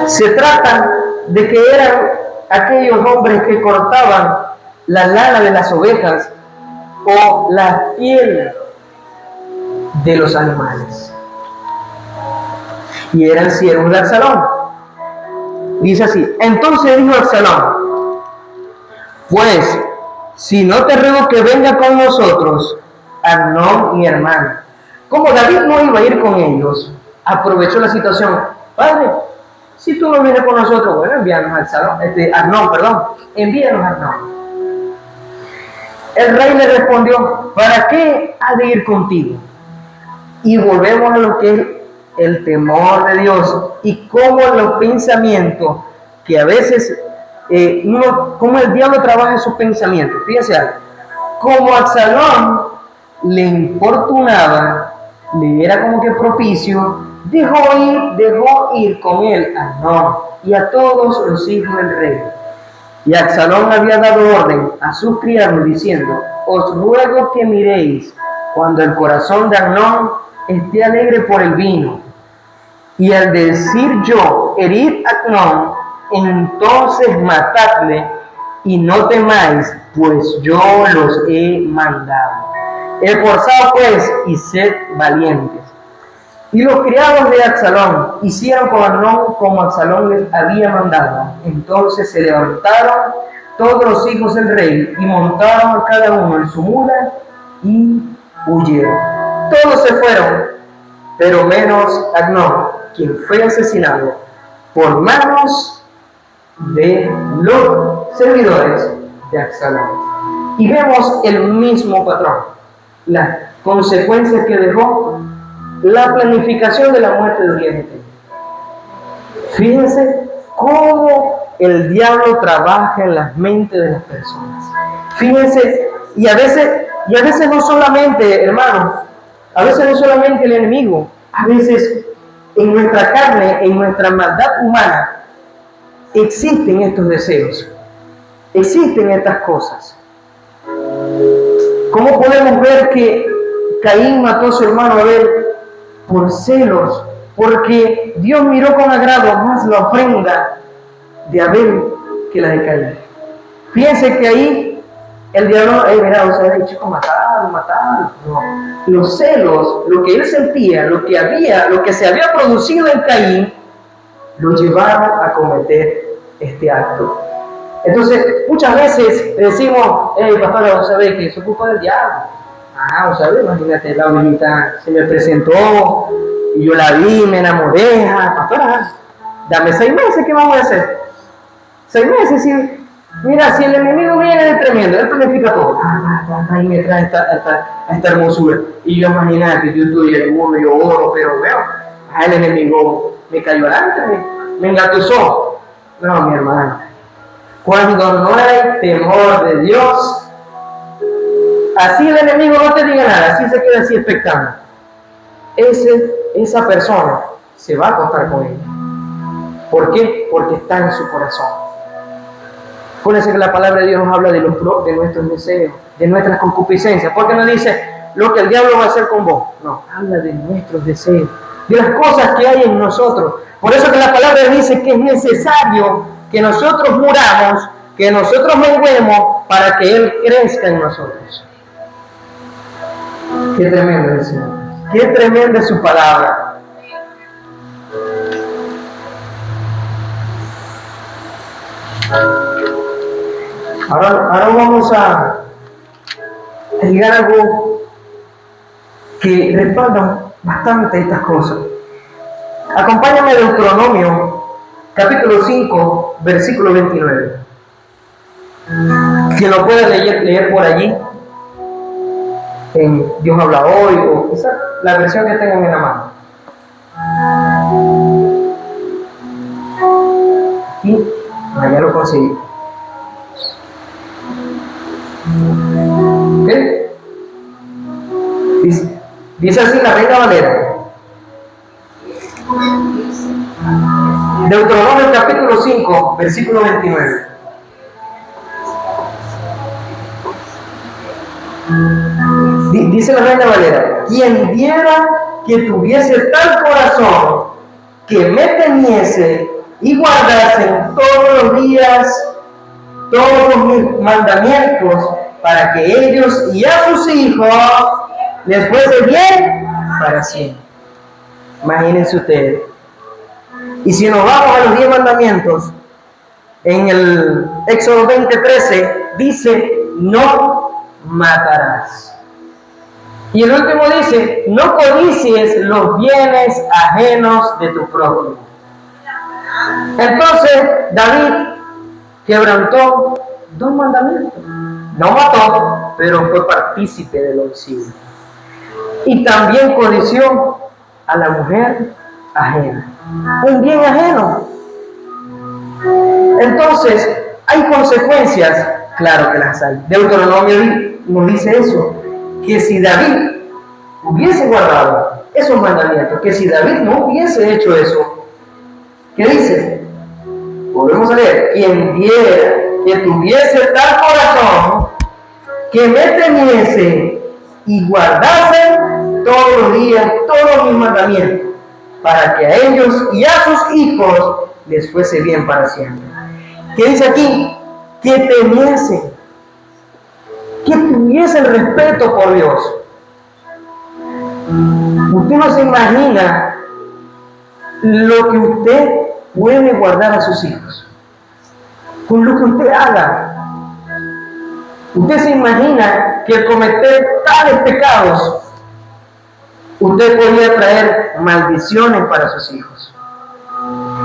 se trata de que eran aquellos hombres que cortaban la lana de las ovejas o la piel de los animales. Y eran siervos de Absalón. Dice así: entonces dijo Absalón: pues, si no te ruego que venga con nosotros Amnón, mi hermano. Como David no iba a ir con ellos, aprovechó la situación: padre, si tú no vienes con nosotros, bueno, envíanos a Amnón, envíanos a Amnón. El rey le respondió: ¿para qué ha de ir contigo? Y volvemos a lo que es el temor de Dios y cómo los pensamientos que a veces cómo el diablo trabaja en sus pensamientos. Fíjense algo: como a Absalón le importunaba, le era como que propicio, dejó ir con él a Amnón y a todos los hijos del rey. Y Absalón había dado orden a sus criados diciendo: os ruego que miréis cuando el corazón de Amnón esté alegre por el vino. Y al decir yo: herid a Amnón, entonces matadle, y no temáis, pues yo los he mandado. Esforzaos pues y sed valientes. Y los criados de Absalón hicieron con Amnón como Absalón les había mandado. Entonces se levantaron todos los hijos del rey y montaron a cada uno en su mula y huyeron. Todos se fueron, pero menos Amnón, quien fue asesinado por manos de los servidores de Absalón. Y vemos el mismo patrón, las consecuencias que dejó la planificación de la muerte de Urias. Fíjense cómo el diablo trabaja en las mentes de las personas. Fíjense, y a veces no solamente, hermanos, a veces no solamente el enemigo, a veces en nuestra carne, en nuestra maldad humana, existen estos deseos, existen estas cosas. ¿Cómo podemos ver que Caín mató a su hermano Abel? Por celos, porque Dios miró con agrado más la ofrenda de Abel que la de Caín. Fíjense que ahí el diablo, mira, o sea, chico, matarlo. No. Los celos, lo que él sentía, lo que se había producido en Caín, lo llevaron a cometer este acto. Entonces, muchas veces decimos, pastor, ¿usted sabe que eso es culpa del diablo? ¿Usted sabe? Imagínate, la ovejita se me presentó y yo la vi, me enamoré. Pastora, dame 6 meses, ¿qué vamos a hacer? 6 meses, sí. Mira, si el enemigo viene de tremendo, él planifica todo. Ahí me trae esta hermosura. Y yo imagínate, yo estoy ayuno, yo oro, pero veo, el enemigo me cayó adelante, me engatusó. No, mi hermano. Cuando no hay temor de Dios, así el enemigo no te diga nada, así se queda así expectando. Esa persona se va a acostar con ella. ¿Por qué? Porque está en su corazón. Acuérdense que la palabra de Dios nos habla de nuestros deseos, de nuestras concupiscencias. Porque no dice lo que el diablo va a hacer con vos. No, habla de nuestros deseos, de las cosas que hay en nosotros. Por eso que la palabra dice que es necesario que nosotros muramos, que nosotros menguemos para que Él crezca en nosotros. Qué tremendo es el Señor. Qué tremenda es su palabra. Ahora vamos a llegar a algo que respalda bastante estas cosas. Acompáñame a Deuteronomio, capítulo 5, versículo 29. Quien lo puede leer por allí, en Dios habla hoy, o quizás la versión que tengan en la mano. Aquí, ya lo conseguí. ¿Okay? Dice así la Reina Valera. Deuteronomio capítulo 5, versículo 29. Dice la Reina Valera: quien diera que tuviese tal corazón que me temiese y guardase todos los días todos mis mandamientos, para que ellos y a sus hijos les fuese bien para siempre. Imagínense ustedes. Y si nos vamos a los 10 mandamientos, en el Éxodo 20:13 dice: no matarás. Y el último dice: no codicies los bienes ajenos de tu prójimo. Entonces David quebrantó 2 mandamientos. No mató, pero fue partícipe del homicidio. Y también codició a la mujer ajena, un bien ajeno. Entonces, ¿hay consecuencias? Claro que las hay. Deuteronomio nos dice eso, que si David hubiese guardado esos mandamientos, que si David no hubiese hecho eso, ¿qué dice? Volvemos a leer: quien diera que tuviese tal corazón que me temiese y guardase todos los días todos mis mandamientos, para que a ellos y a sus hijos les fuese bien para siempre. ¿Qué dice aquí? Que temiesen, que tuviesen respeto por Dios. Usted no se imagina lo que usted puede guardar a sus hijos con lo que usted haga. Usted se imagina que al cometer tales pecados usted podría traer maldiciones para sus hijos.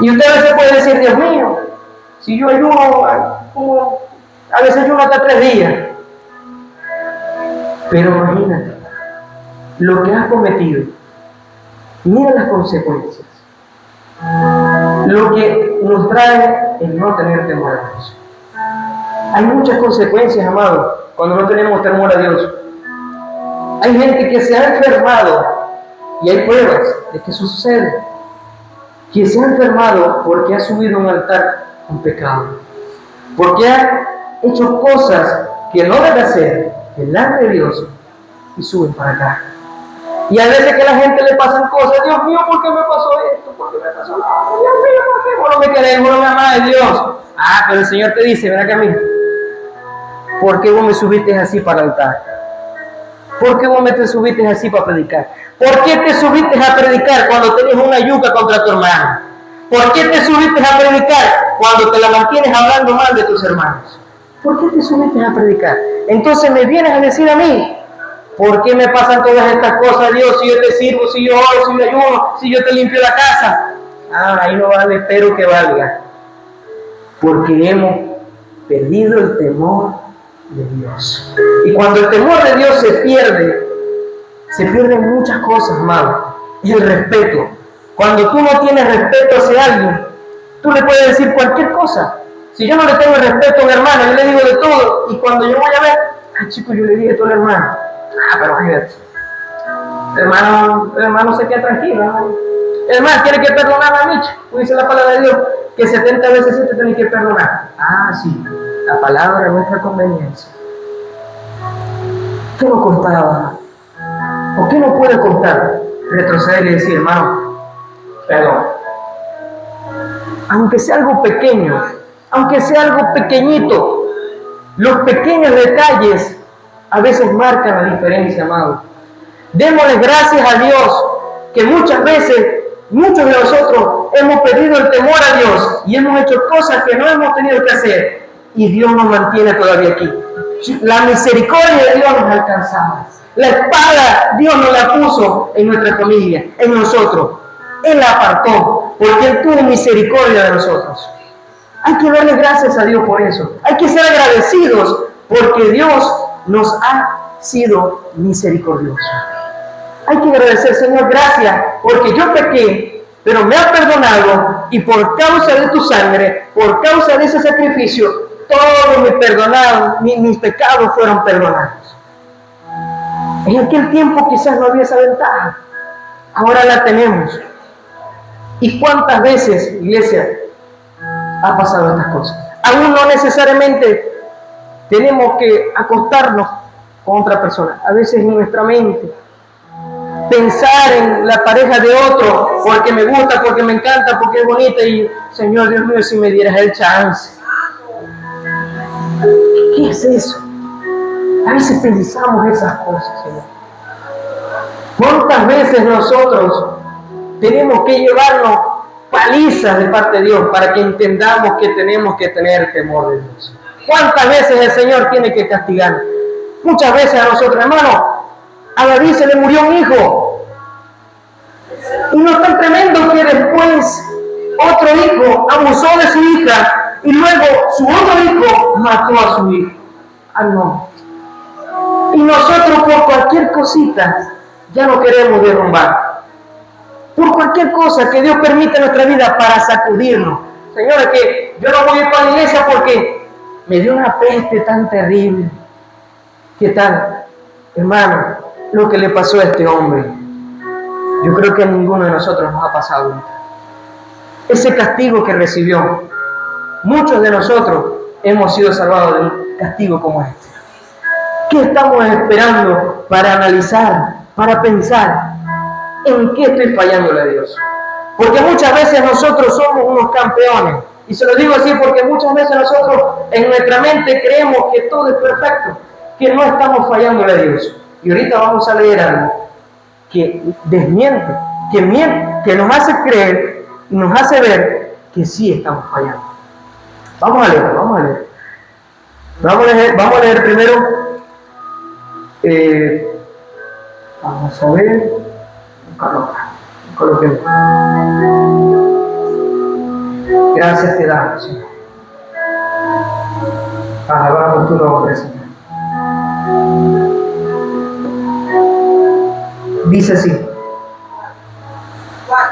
Y usted a veces puede decir: Dios mío, si yo ayuno, a veces ayuno hasta 3 días. Pero imagínate lo que has cometido. Mira las consecuencias. lo que nos trae el no tener temor a Dios. Hay muchas consecuencias, amados, cuando no tenemos temor a Dios. Hay gente que se ha enfermado, y hay pruebas de que eso sucede, que se ha enfermado porque ha subido a un altar con pecado, porque ha hecho cosas que no debe hacer delante de Dios, y suben para acá. Y a veces que a la gente le pasan cosas, Dios mío, ¿por qué me pasó esto? ¿Por qué me pasó lo otro? Dios mío, ¿por qué? Vos no me querés, vos no me amás, Dios. Ah, pero el Señor te dice, ven acá a mí, ¿por qué vos me subiste así para el altar? ¿Por qué vos me te subiste así para predicar? ¿Por qué te subiste a predicar cuando tenés una yuca contra tu hermano? ¿Por qué te subiste a predicar cuando te la mantienes hablando mal de tus hermanos? ¿Por qué te subiste a predicar? Entonces me vienes a decir a mí, ¿por qué me pasan todas estas cosas, Dios? Si yo te sirvo, si yo oro, si yo ayuno, si yo te limpio la casa. Ah, ahí no vale, espero que valga. Porque hemos perdido el temor de Dios. Y cuando el temor de Dios se pierden muchas cosas, hermano. Es el respeto. Cuando tú no tienes respeto hacia alguien, tú le puedes decir cualquier cosa. Si yo no le tengo respeto a un hermano, yo le digo de todo. Y cuando yo voy a ver, chico, yo le dije todo al hermano. Pero fíjate, hermano se queda tranquilo, ¿no? Hermano, tiene que perdonar a Micho. Dice la palabra de Dios que 70 veces se te tiene que perdonar. Ah, sí, la palabra es nuestra conveniencia. ¿Qué no costaba? ¿O qué no puede costar? Retroceder y decir, hermano, perdón. Aunque sea algo pequeño, aunque sea algo pequeñito, los pequeños detalles a veces marcan la diferencia, amado. Démosle gracias a Dios que muchas veces, muchos de nosotros hemos perdido el temor a Dios y hemos hecho cosas que no hemos tenido que hacer y Dios nos mantiene todavía aquí. La misericordia de Dios nos alcanzaba. La espada Dios nos la puso en nuestra familia, en nosotros. Él la apartó porque Él tuvo misericordia de nosotros. Hay que darle gracias a Dios por eso. Hay que ser agradecidos porque Dios nos ha sido misericordioso. Hay que agradecer, Señor, gracias, porque yo pequé, pero me has perdonado, y por causa de tu sangre, por causa de ese sacrificio, todos mis pecados fueron perdonados. En aquel tiempo quizás no había esa ventaja, ahora la tenemos. ¿Y cuántas veces, iglesia, ha pasado estas cosas? Aún no necesariamente tenemos que acostarnos con otra persona. A veces en nuestra mente, pensar en la pareja de otro, porque me gusta, porque me encanta, porque es bonita, y Señor Dios mío, si me dieras el chance. ¿Qué es eso? A veces pensamos esas cosas, Señor. ¿Cuántas veces nosotros tenemos que llevarnos palizas de parte de Dios para que entendamos que tenemos que tener temor de Dios? ¿Cuántas veces el Señor tiene que castigar? Muchas veces a nosotros, hermano, a David se le murió un hijo. Y no es tan tremendo que después otro hijo abusó de su hija y luego su otro hijo mató a su hijo. Ah, no. Y nosotros por cualquier cosita ya no queremos derrumbar. Por cualquier cosa que Dios permite en nuestra vida para sacudirnos. Señores, que yo no voy a ir para la iglesia porque me dio una peste tan terrible. ¿Qué tal, hermano, lo que le pasó a este hombre? Yo creo que a ninguno de nosotros nos ha pasado. Ese castigo que recibió, muchos de nosotros hemos sido salvados de un castigo como este. ¿Qué estamos esperando para analizar, para pensar en qué estoy fallándole a Dios? Porque muchas veces nosotros somos unos campeones. Y se lo digo así porque muchas veces nosotros en nuestra mente creemos que todo es perfecto, que no estamos fallándole a Dios. Y ahorita vamos a leer algo que desmiente, que miente, que nos hace creer y nos hace ver que sí estamos fallando. Vamos a leer. Vamos a leer primero. Vamos a ver. Coloquemos. Gracias te damos, Señor. Alabamos tu nombre, Señor. Dice así.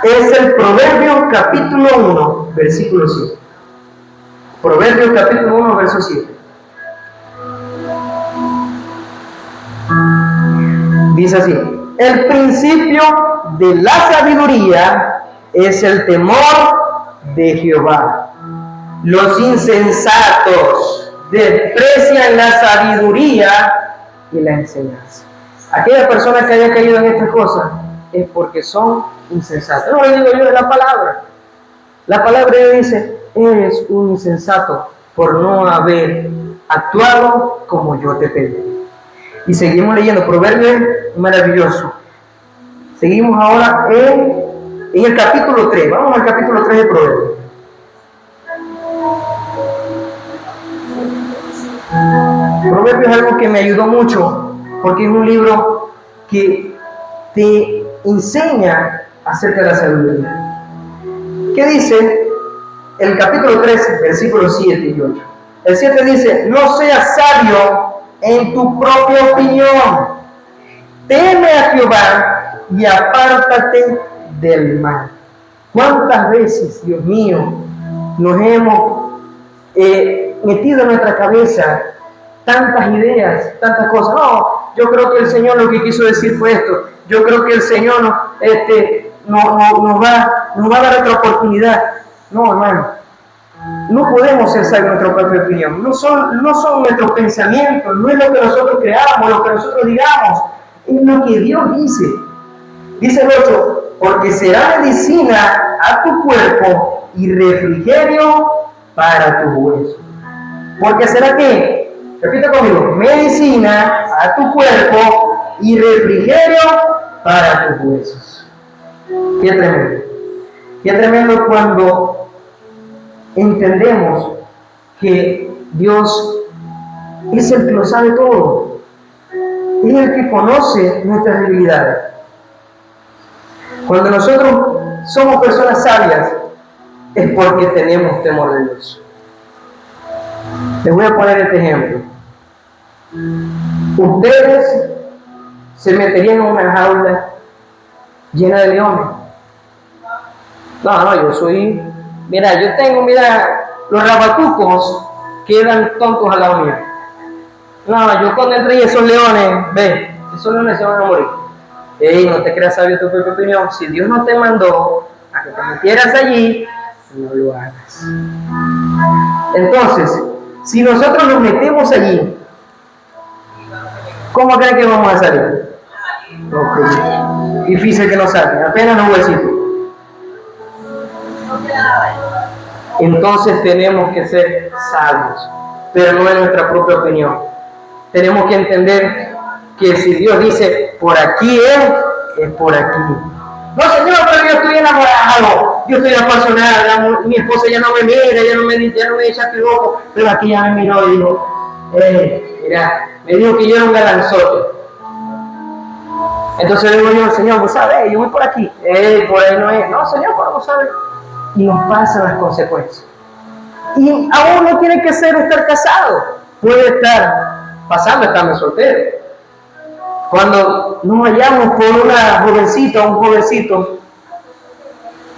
Es el Proverbio capítulo 1, versículo 7. Proverbios capítulo 1, verso 7. Dice así: el principio de la sabiduría es el temor de Jehová. Los insensatos desprecian la sabiduría y la enseñanza. Aquella persona que haya caído en estas cosas es porque son insensatos. No lo digo yo, de la palabra. La palabra dice: eres un insensato por no haber actuado como yo te pedí. Y seguimos leyendo. Proverbios maravilloso. Seguimos ahora en el capítulo 3. Vamos al capítulo 3 de Proverbios. Proverbios es algo que me ayudó mucho, porque es un libro que te enseña acerca de la sabiduría. ¿Qué dice el capítulo 3, versículos 7 y 8? El 7 dice: no seas sabio en tu propia opinión, teme a Jehová y apártate del mal. ¿Cuántas veces, Dios mío, nos hemos metido en nuestra cabeza tantas ideas, tantas cosas? No, yo creo que el Señor lo que quiso decir fue esto. Yo creo que el Señor nos va a dar otra oportunidad. No, hermano. No podemos ser sabios en nuestra propia opinión. No son nuestros pensamientos, no es lo que nosotros creamos, lo que nosotros digamos. Es lo que Dios dice. Dice el 8: porque será medicina a tu cuerpo y refrigerio para tus huesos. Porque será que, repita conmigo, medicina a tu cuerpo y refrigerio para tus huesos. Qué tremendo. Qué tremendo cuando entendemos que Dios es el que lo sabe todo. Es el que conoce nuestras debilidades. Cuando nosotros somos personas sabias, es porque tenemos temor de Dios. Les voy a poner este ejemplo. Ustedes se meterían en una jaula llena de leones. No, yo soy... Mira, los rabatucos quedan tontos al lado mío. No, yo cuando entré y esos leones, esos leones se van a morir. No te creas sabio tu propia opinión. Si Dios no te mandó a que te metieras allí, no lo hagas. Entonces, si nosotros nos metemos allí, ¿cómo creen que vamos a salir? Okay. Difícil que nos salga, apenas un huesito. Entonces tenemos que ser sabios, pero no en nuestra propia opinión. Tenemos que entender que si Dios dice por aquí es por aquí. No, Señor, pero yo estoy enamorado, yo estoy apasionada, mi esposa ya no me mira, ya no me echa el ojo, pero aquí ya me miró y dijo, mira, me dijo que yo era un galanzote. Entonces le digo yo: Señor, vos sabés, yo voy por aquí, por ahí no es. No, Señor, pero vos sabés. Y nos pasan las consecuencias. Y aún no tiene que estar casado, puede estar pasando estando soltero. Cuando nos vayamos por una jovencita o un jovencito,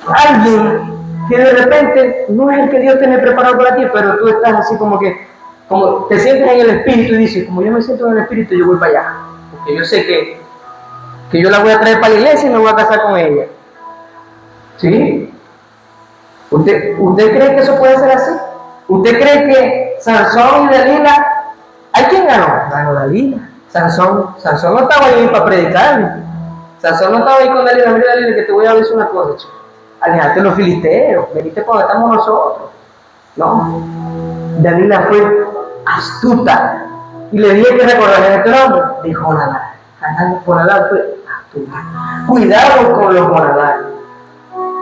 alguien que de repente no es el que Dios tiene preparado para ti, pero tú estás así como te sientes en el espíritu y dices: como yo me siento en el espíritu, yo voy para allá, porque yo sé que yo la voy a traer para la iglesia y me voy a casar con ella. ¿Sí? ¿Usted cree que eso puede ser así? ¿Usted cree que Sansón y Dalila, ¿hay quién ganó? Ganó Dalila. Sansón no estaba ahí para predicar. Sansón no estaba ahí con Dalila. Mira, Dalila, que te voy a decir una cosa, chico. Alejate los filisteos, veniste cuando estamos nosotros. No. Dalila fue astuta. Y le dije que recordar este nombre. Dijo nada. Jonadab fue astuta. Cuidado con los Jonadab.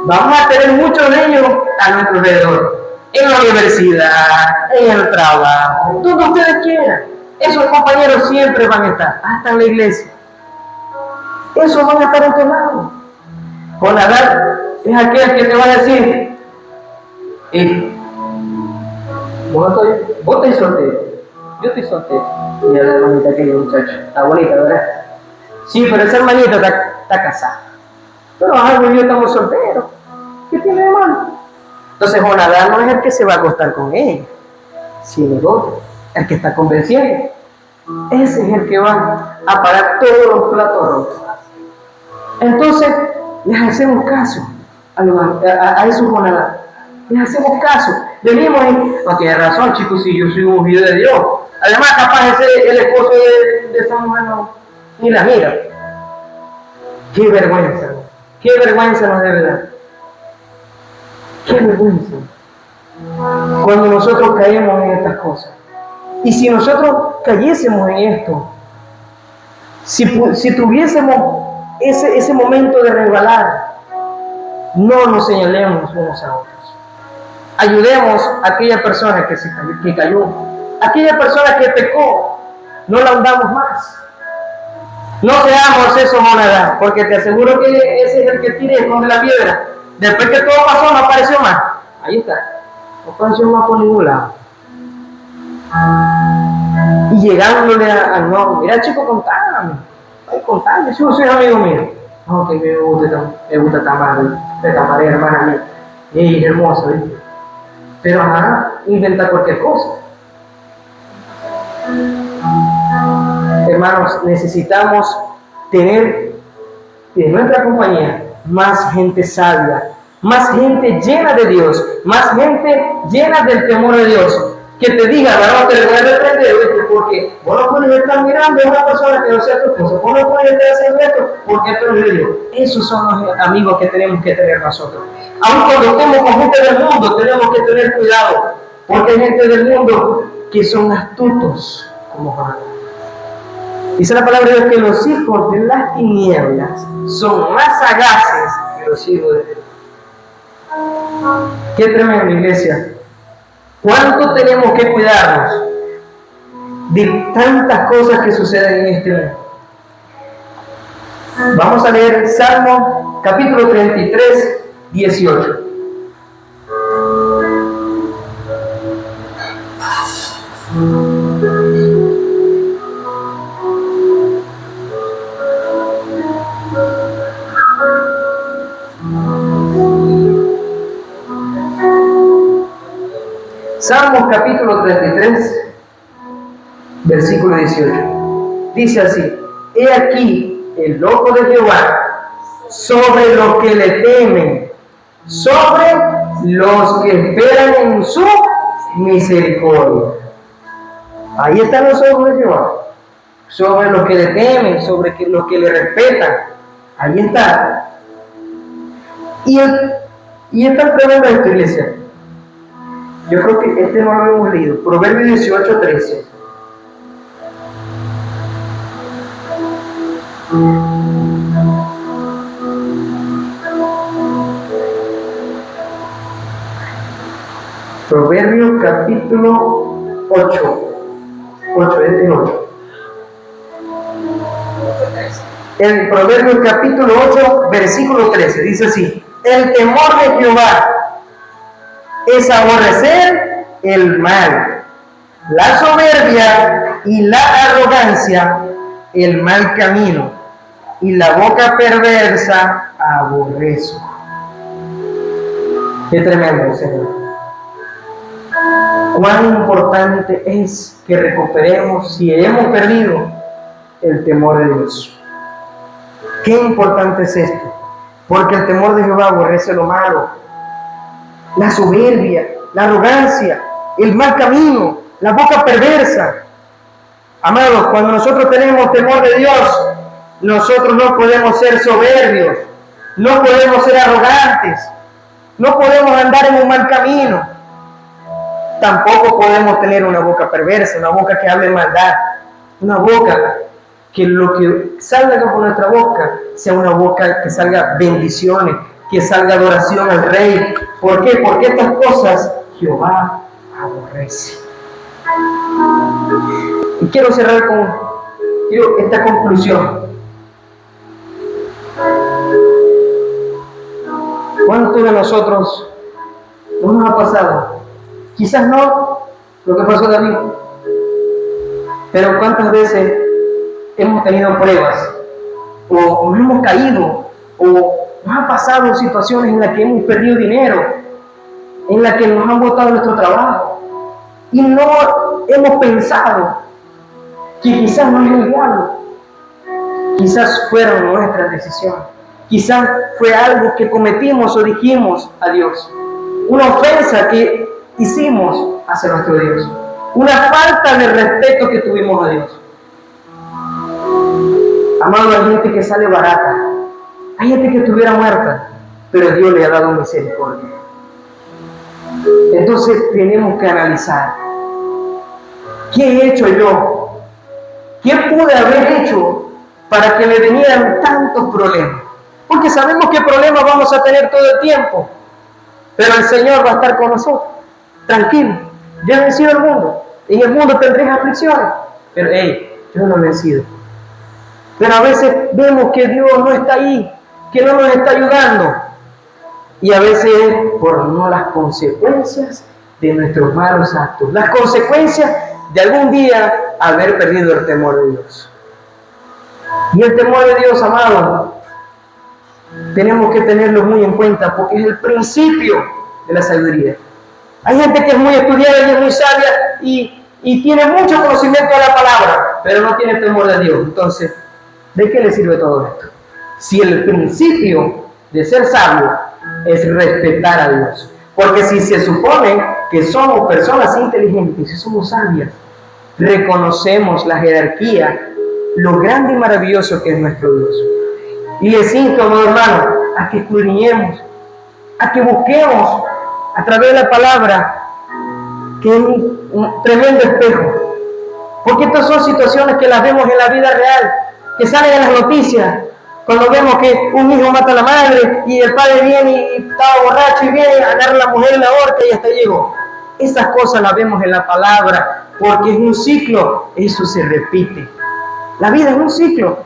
Vamos a tener muchos de ellos a nuestro alrededor. En la universidad, en el trabajo, donde ustedes quieran. Esos compañeros siempre van a estar, hasta en la iglesia. Esos van a estar en tu lado. Jonadab es aquel que te va a decir: vos estás soltero, yo estoy soltero. Mira la hermanita aquella, muchacho, está bonita, ¿verdad? Sí, pero esa hermanita está casada. Pero algo y yo estamos solteros. ¿Qué tiene de malo? Entonces Jonadab no es el que se va a acostar con ella, sino el otro, el que está convenciendo. Ese es el que va a pagar todos los platos rotos. Entonces, les hacemos caso a esos Jonadab. Les hacemos caso. Venimos y no tiene razón, chicos, si yo soy un ungido de Dios. Además, capaz de ser el esposo de esa mujer ni la mira. Qué vergüenza nos debe dar. Qué vergüenza. Cuando nosotros caemos en estas cosas. Y si nosotros cayésemos en esto, si tuviésemos ese momento de resbalar, no nos señalemos unos a otros. Ayudemos a aquella persona que cayó, aquella persona que pecó, no la hundamos más. No seamos esos Jonadab, porque te aseguro que ese es el que tire con la piedra. Después que todo pasó, no apareció más. Ahí está, no apareció más por ningún lado. Y llegándole al no, mira chico, contame, si vos sois amigo mío. No, que me gusta Tamara, hermana mía. Es hermosa, ¿viste? Pero inventa cualquier cosa. Hermanos, necesitamos tener en nuestra compañía más gente sabia, más gente llena de Dios, más gente llena del temor de Dios, que te diga, no te voy a reprender, porque vos no puedes estar mirando a una persona que no sea tu esposa, vos no puedes estar haciendo esto, porque esto no es de Dios. Esos son los amigos que tenemos que tener nosotros. Aun cuando estemos con gente del mundo, tenemos que tener cuidado, porque hay gente del mundo que son astutos, como Jonadab. Dice la palabra de Dios que los hijos de las tinieblas son más sagaces que los hijos de Dios. Qué tremendo, iglesia. ¿Cuánto tenemos que cuidarnos de tantas cosas que suceden en este mundo? Vamos a leer Salmo capítulo 33, 18. Salmos capítulo 33, versículo 18. Dice así: he aquí el ojo de Jehová sobre los que le temen, sobre los que esperan en su misericordia. Ahí están los ojos de Jehová, sobre los que le temen, sobre los que le respetan. Ahí está. Y está tremendo esta iglesia. Yo creo que este no lo hemos leído. Proverbios 18, 13. Proverbios capítulo 8. 8, es 8. El Proverbios capítulo 8, versículo 13. Dice así: el temor de Jehová es aborrecer el mal, la soberbia y la arrogancia, el mal camino, y la boca perversa aborrezco. Qué tremendo, Señor. Cuán importante es que recuperemos, si hemos perdido, el temor de Dios. Qué importante es esto, porque el temor de Jehová aborrece lo malo, la soberbia, la arrogancia, el mal camino, la boca perversa. Amados, cuando nosotros tenemos temor de Dios, nosotros no podemos ser soberbios, no podemos ser arrogantes, no podemos andar en un mal camino, tampoco podemos tener una boca perversa, una boca que hable maldad, una boca que lo que salga por nuestra boca sea una boca que salga bendiciones, que salga adoración al Rey. ¿Por qué? Porque estas cosas Jehová aborrece. Y quiero cerrar con esta conclusión. ¿Cuántos de nosotros no nos ha pasado? Quizás no lo que pasó a David, pero ¿cuántas veces hemos tenido pruebas o nos hemos caído o nos han pasado situaciones en las que hemos perdido dinero en la que nos han botado nuestro trabajo y no hemos pensado que quizás no es el diablo, quizás fueron nuestras decisiones, quizás fue algo que cometimos o dijimos a Dios, una ofensa que hicimos hacia nuestro Dios, una falta de respeto que tuvimos a Dios. Amado, hay gente que sale barata, hay gente que estuviera muerta, pero Dios le ha dado misericordia. Entonces tenemos que analizar, ¿qué he hecho yo? ¿Qué pude haber hecho para que me vinieran tantos problemas? Porque sabemos qué problemas vamos a tener todo el tiempo, pero el Señor va a estar con nosotros. Tranquilo, yo he vencido el mundo. En el mundo tendréis aflicciones, pero yo no he vencido. Pero a veces vemos que Dios no está ahí, que no nos está ayudando. Y a veces por no las consecuencias de nuestros malos actos, las consecuencias de algún día haber perdido el temor de Dios. Y el temor de Dios, amado, tenemos que tenerlo muy en cuenta porque es el principio de la sabiduría. Hay gente que es muy estudiada y es muy sabia y tiene mucho conocimiento de la palabra, pero no tiene temor de Dios. Entonces, ¿de qué le sirve todo esto? Si el principio de ser sabio es respetar a Dios. Porque si se supone que somos personas inteligentes y somos sabias, reconocemos la jerarquía, lo grande y maravilloso que es nuestro Dios. Y les insto, amado hermano, a que escudriñemos, a que busquemos a través de la palabra, que es un tremendo espejo. Porque estas son situaciones que las vemos en la vida real, que salen en las noticias. Cuando vemos que un hijo mata a la madre y el padre viene y estaba borracho y viene, agarra a la mujer en la horca y hasta llegó. Esas cosas las vemos en la palabra, porque es un ciclo, eso se repite. La vida es un ciclo.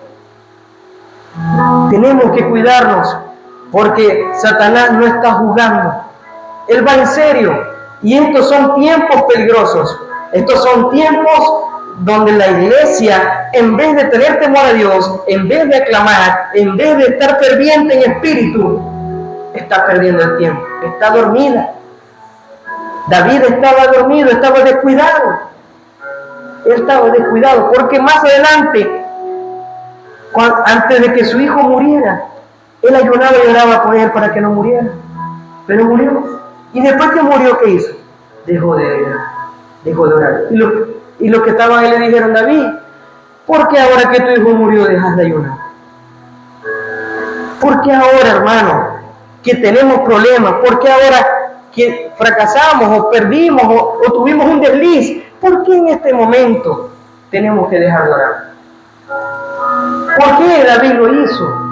Tenemos que cuidarnos, porque Satanás no está jugando. Él va en serio. Y estos son tiempos peligrosos. Estos son tiempos donde la iglesia, en vez de tener temor a Dios, en vez de aclamar, en vez de estar ferviente en espíritu, está perdiendo el tiempo, está dormida. David estaba dormido, estaba descuidado. Él estaba descuidado, porque más adelante, antes de que su hijo muriera, él ayunaba y oraba por él para que no muriera. Pero murió. Y después que murió, ¿qué hizo? Dejó de orar. Y los que estaban ahí le dijeron: David, ¿por qué ahora que tu hijo murió dejas de ayunar? ¿Por qué ahora, hermano, que tenemos problemas? ¿Por qué ahora que fracasamos o perdimos o tuvimos un desliz? ¿Por qué en este momento tenemos que dejar de orar? ¿Por qué David lo hizo?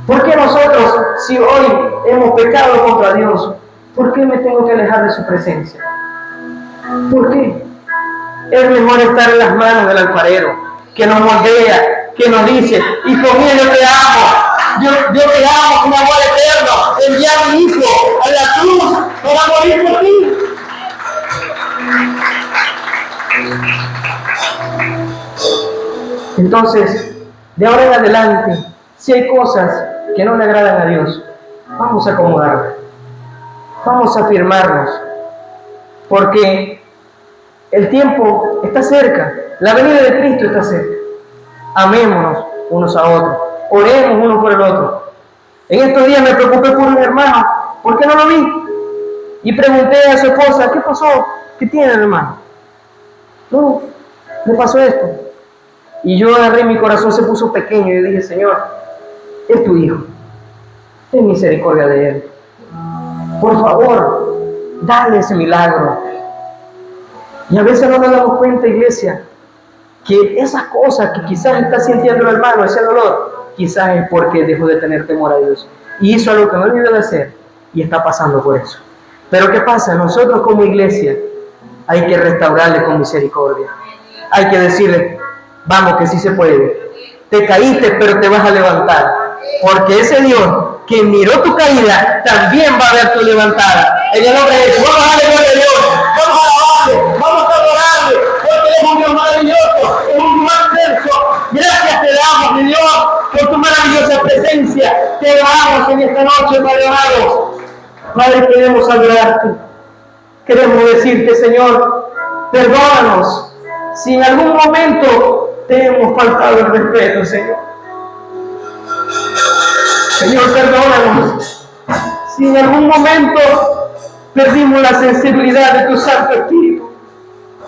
¿Por qué nosotros, si hoy hemos pecado contra Dios, por qué me tengo que alejar de su presencia? ¿Por qué? Es mejor estar en las manos del alfarero, que nos moldea, que nos dice: hijo mío, yo te amo, yo te amo con amor eterno, envía a mi hijo a la cruz para morir por ti. Entonces, de ahora en adelante, si hay cosas que no le agradan a Dios, vamos a acomodarlas, vamos a afirmarnos, porque el tiempo está cerca, la venida de Cristo está cerca. Amémonos unos a otros, oremos uno por el otro. En estos días me preocupé por un hermano, ¿por qué no lo vi? Y pregunté a su esposa: ¿qué pasó? ¿Qué tiene el hermano? No, le pasó esto. Y yo agarré, mi corazón se puso pequeño y dije: Señor, es tu hijo, ten misericordia de él. Por favor, dale ese milagro. Y a veces no nos damos cuenta, iglesia, que esas cosas que quizás está sintiendo el hermano, ese dolor, quizás es porque dejó de tener temor a Dios y hizo algo que no debió de hacer y está pasando por eso. Pero ¿qué pasa? Nosotros como iglesia hay que restaurarle con misericordia. Hay que decirle: vamos, que sí se puede. Te caíste, pero te vas a levantar. Porque ese Dios que miró tu caída también va a ver tu levantada. En el nombre de Jesús, vamos a darle gloria a Dios, vamos a alabarle, vamos a adorarle, porque Él es un Dios maravilloso, es un Dios excelso. Gracias te damos, mi Dios, por tu maravillosa presencia. Te adoramos en esta noche, Padre amado. Padre, queremos adorarte. Queremos decirte, Señor, perdónanos si en algún momento te hemos faltado el respeto, Señor. Señor, perdónanos si en algún momento perdimos la sensibilidad de tu Santo Espíritu.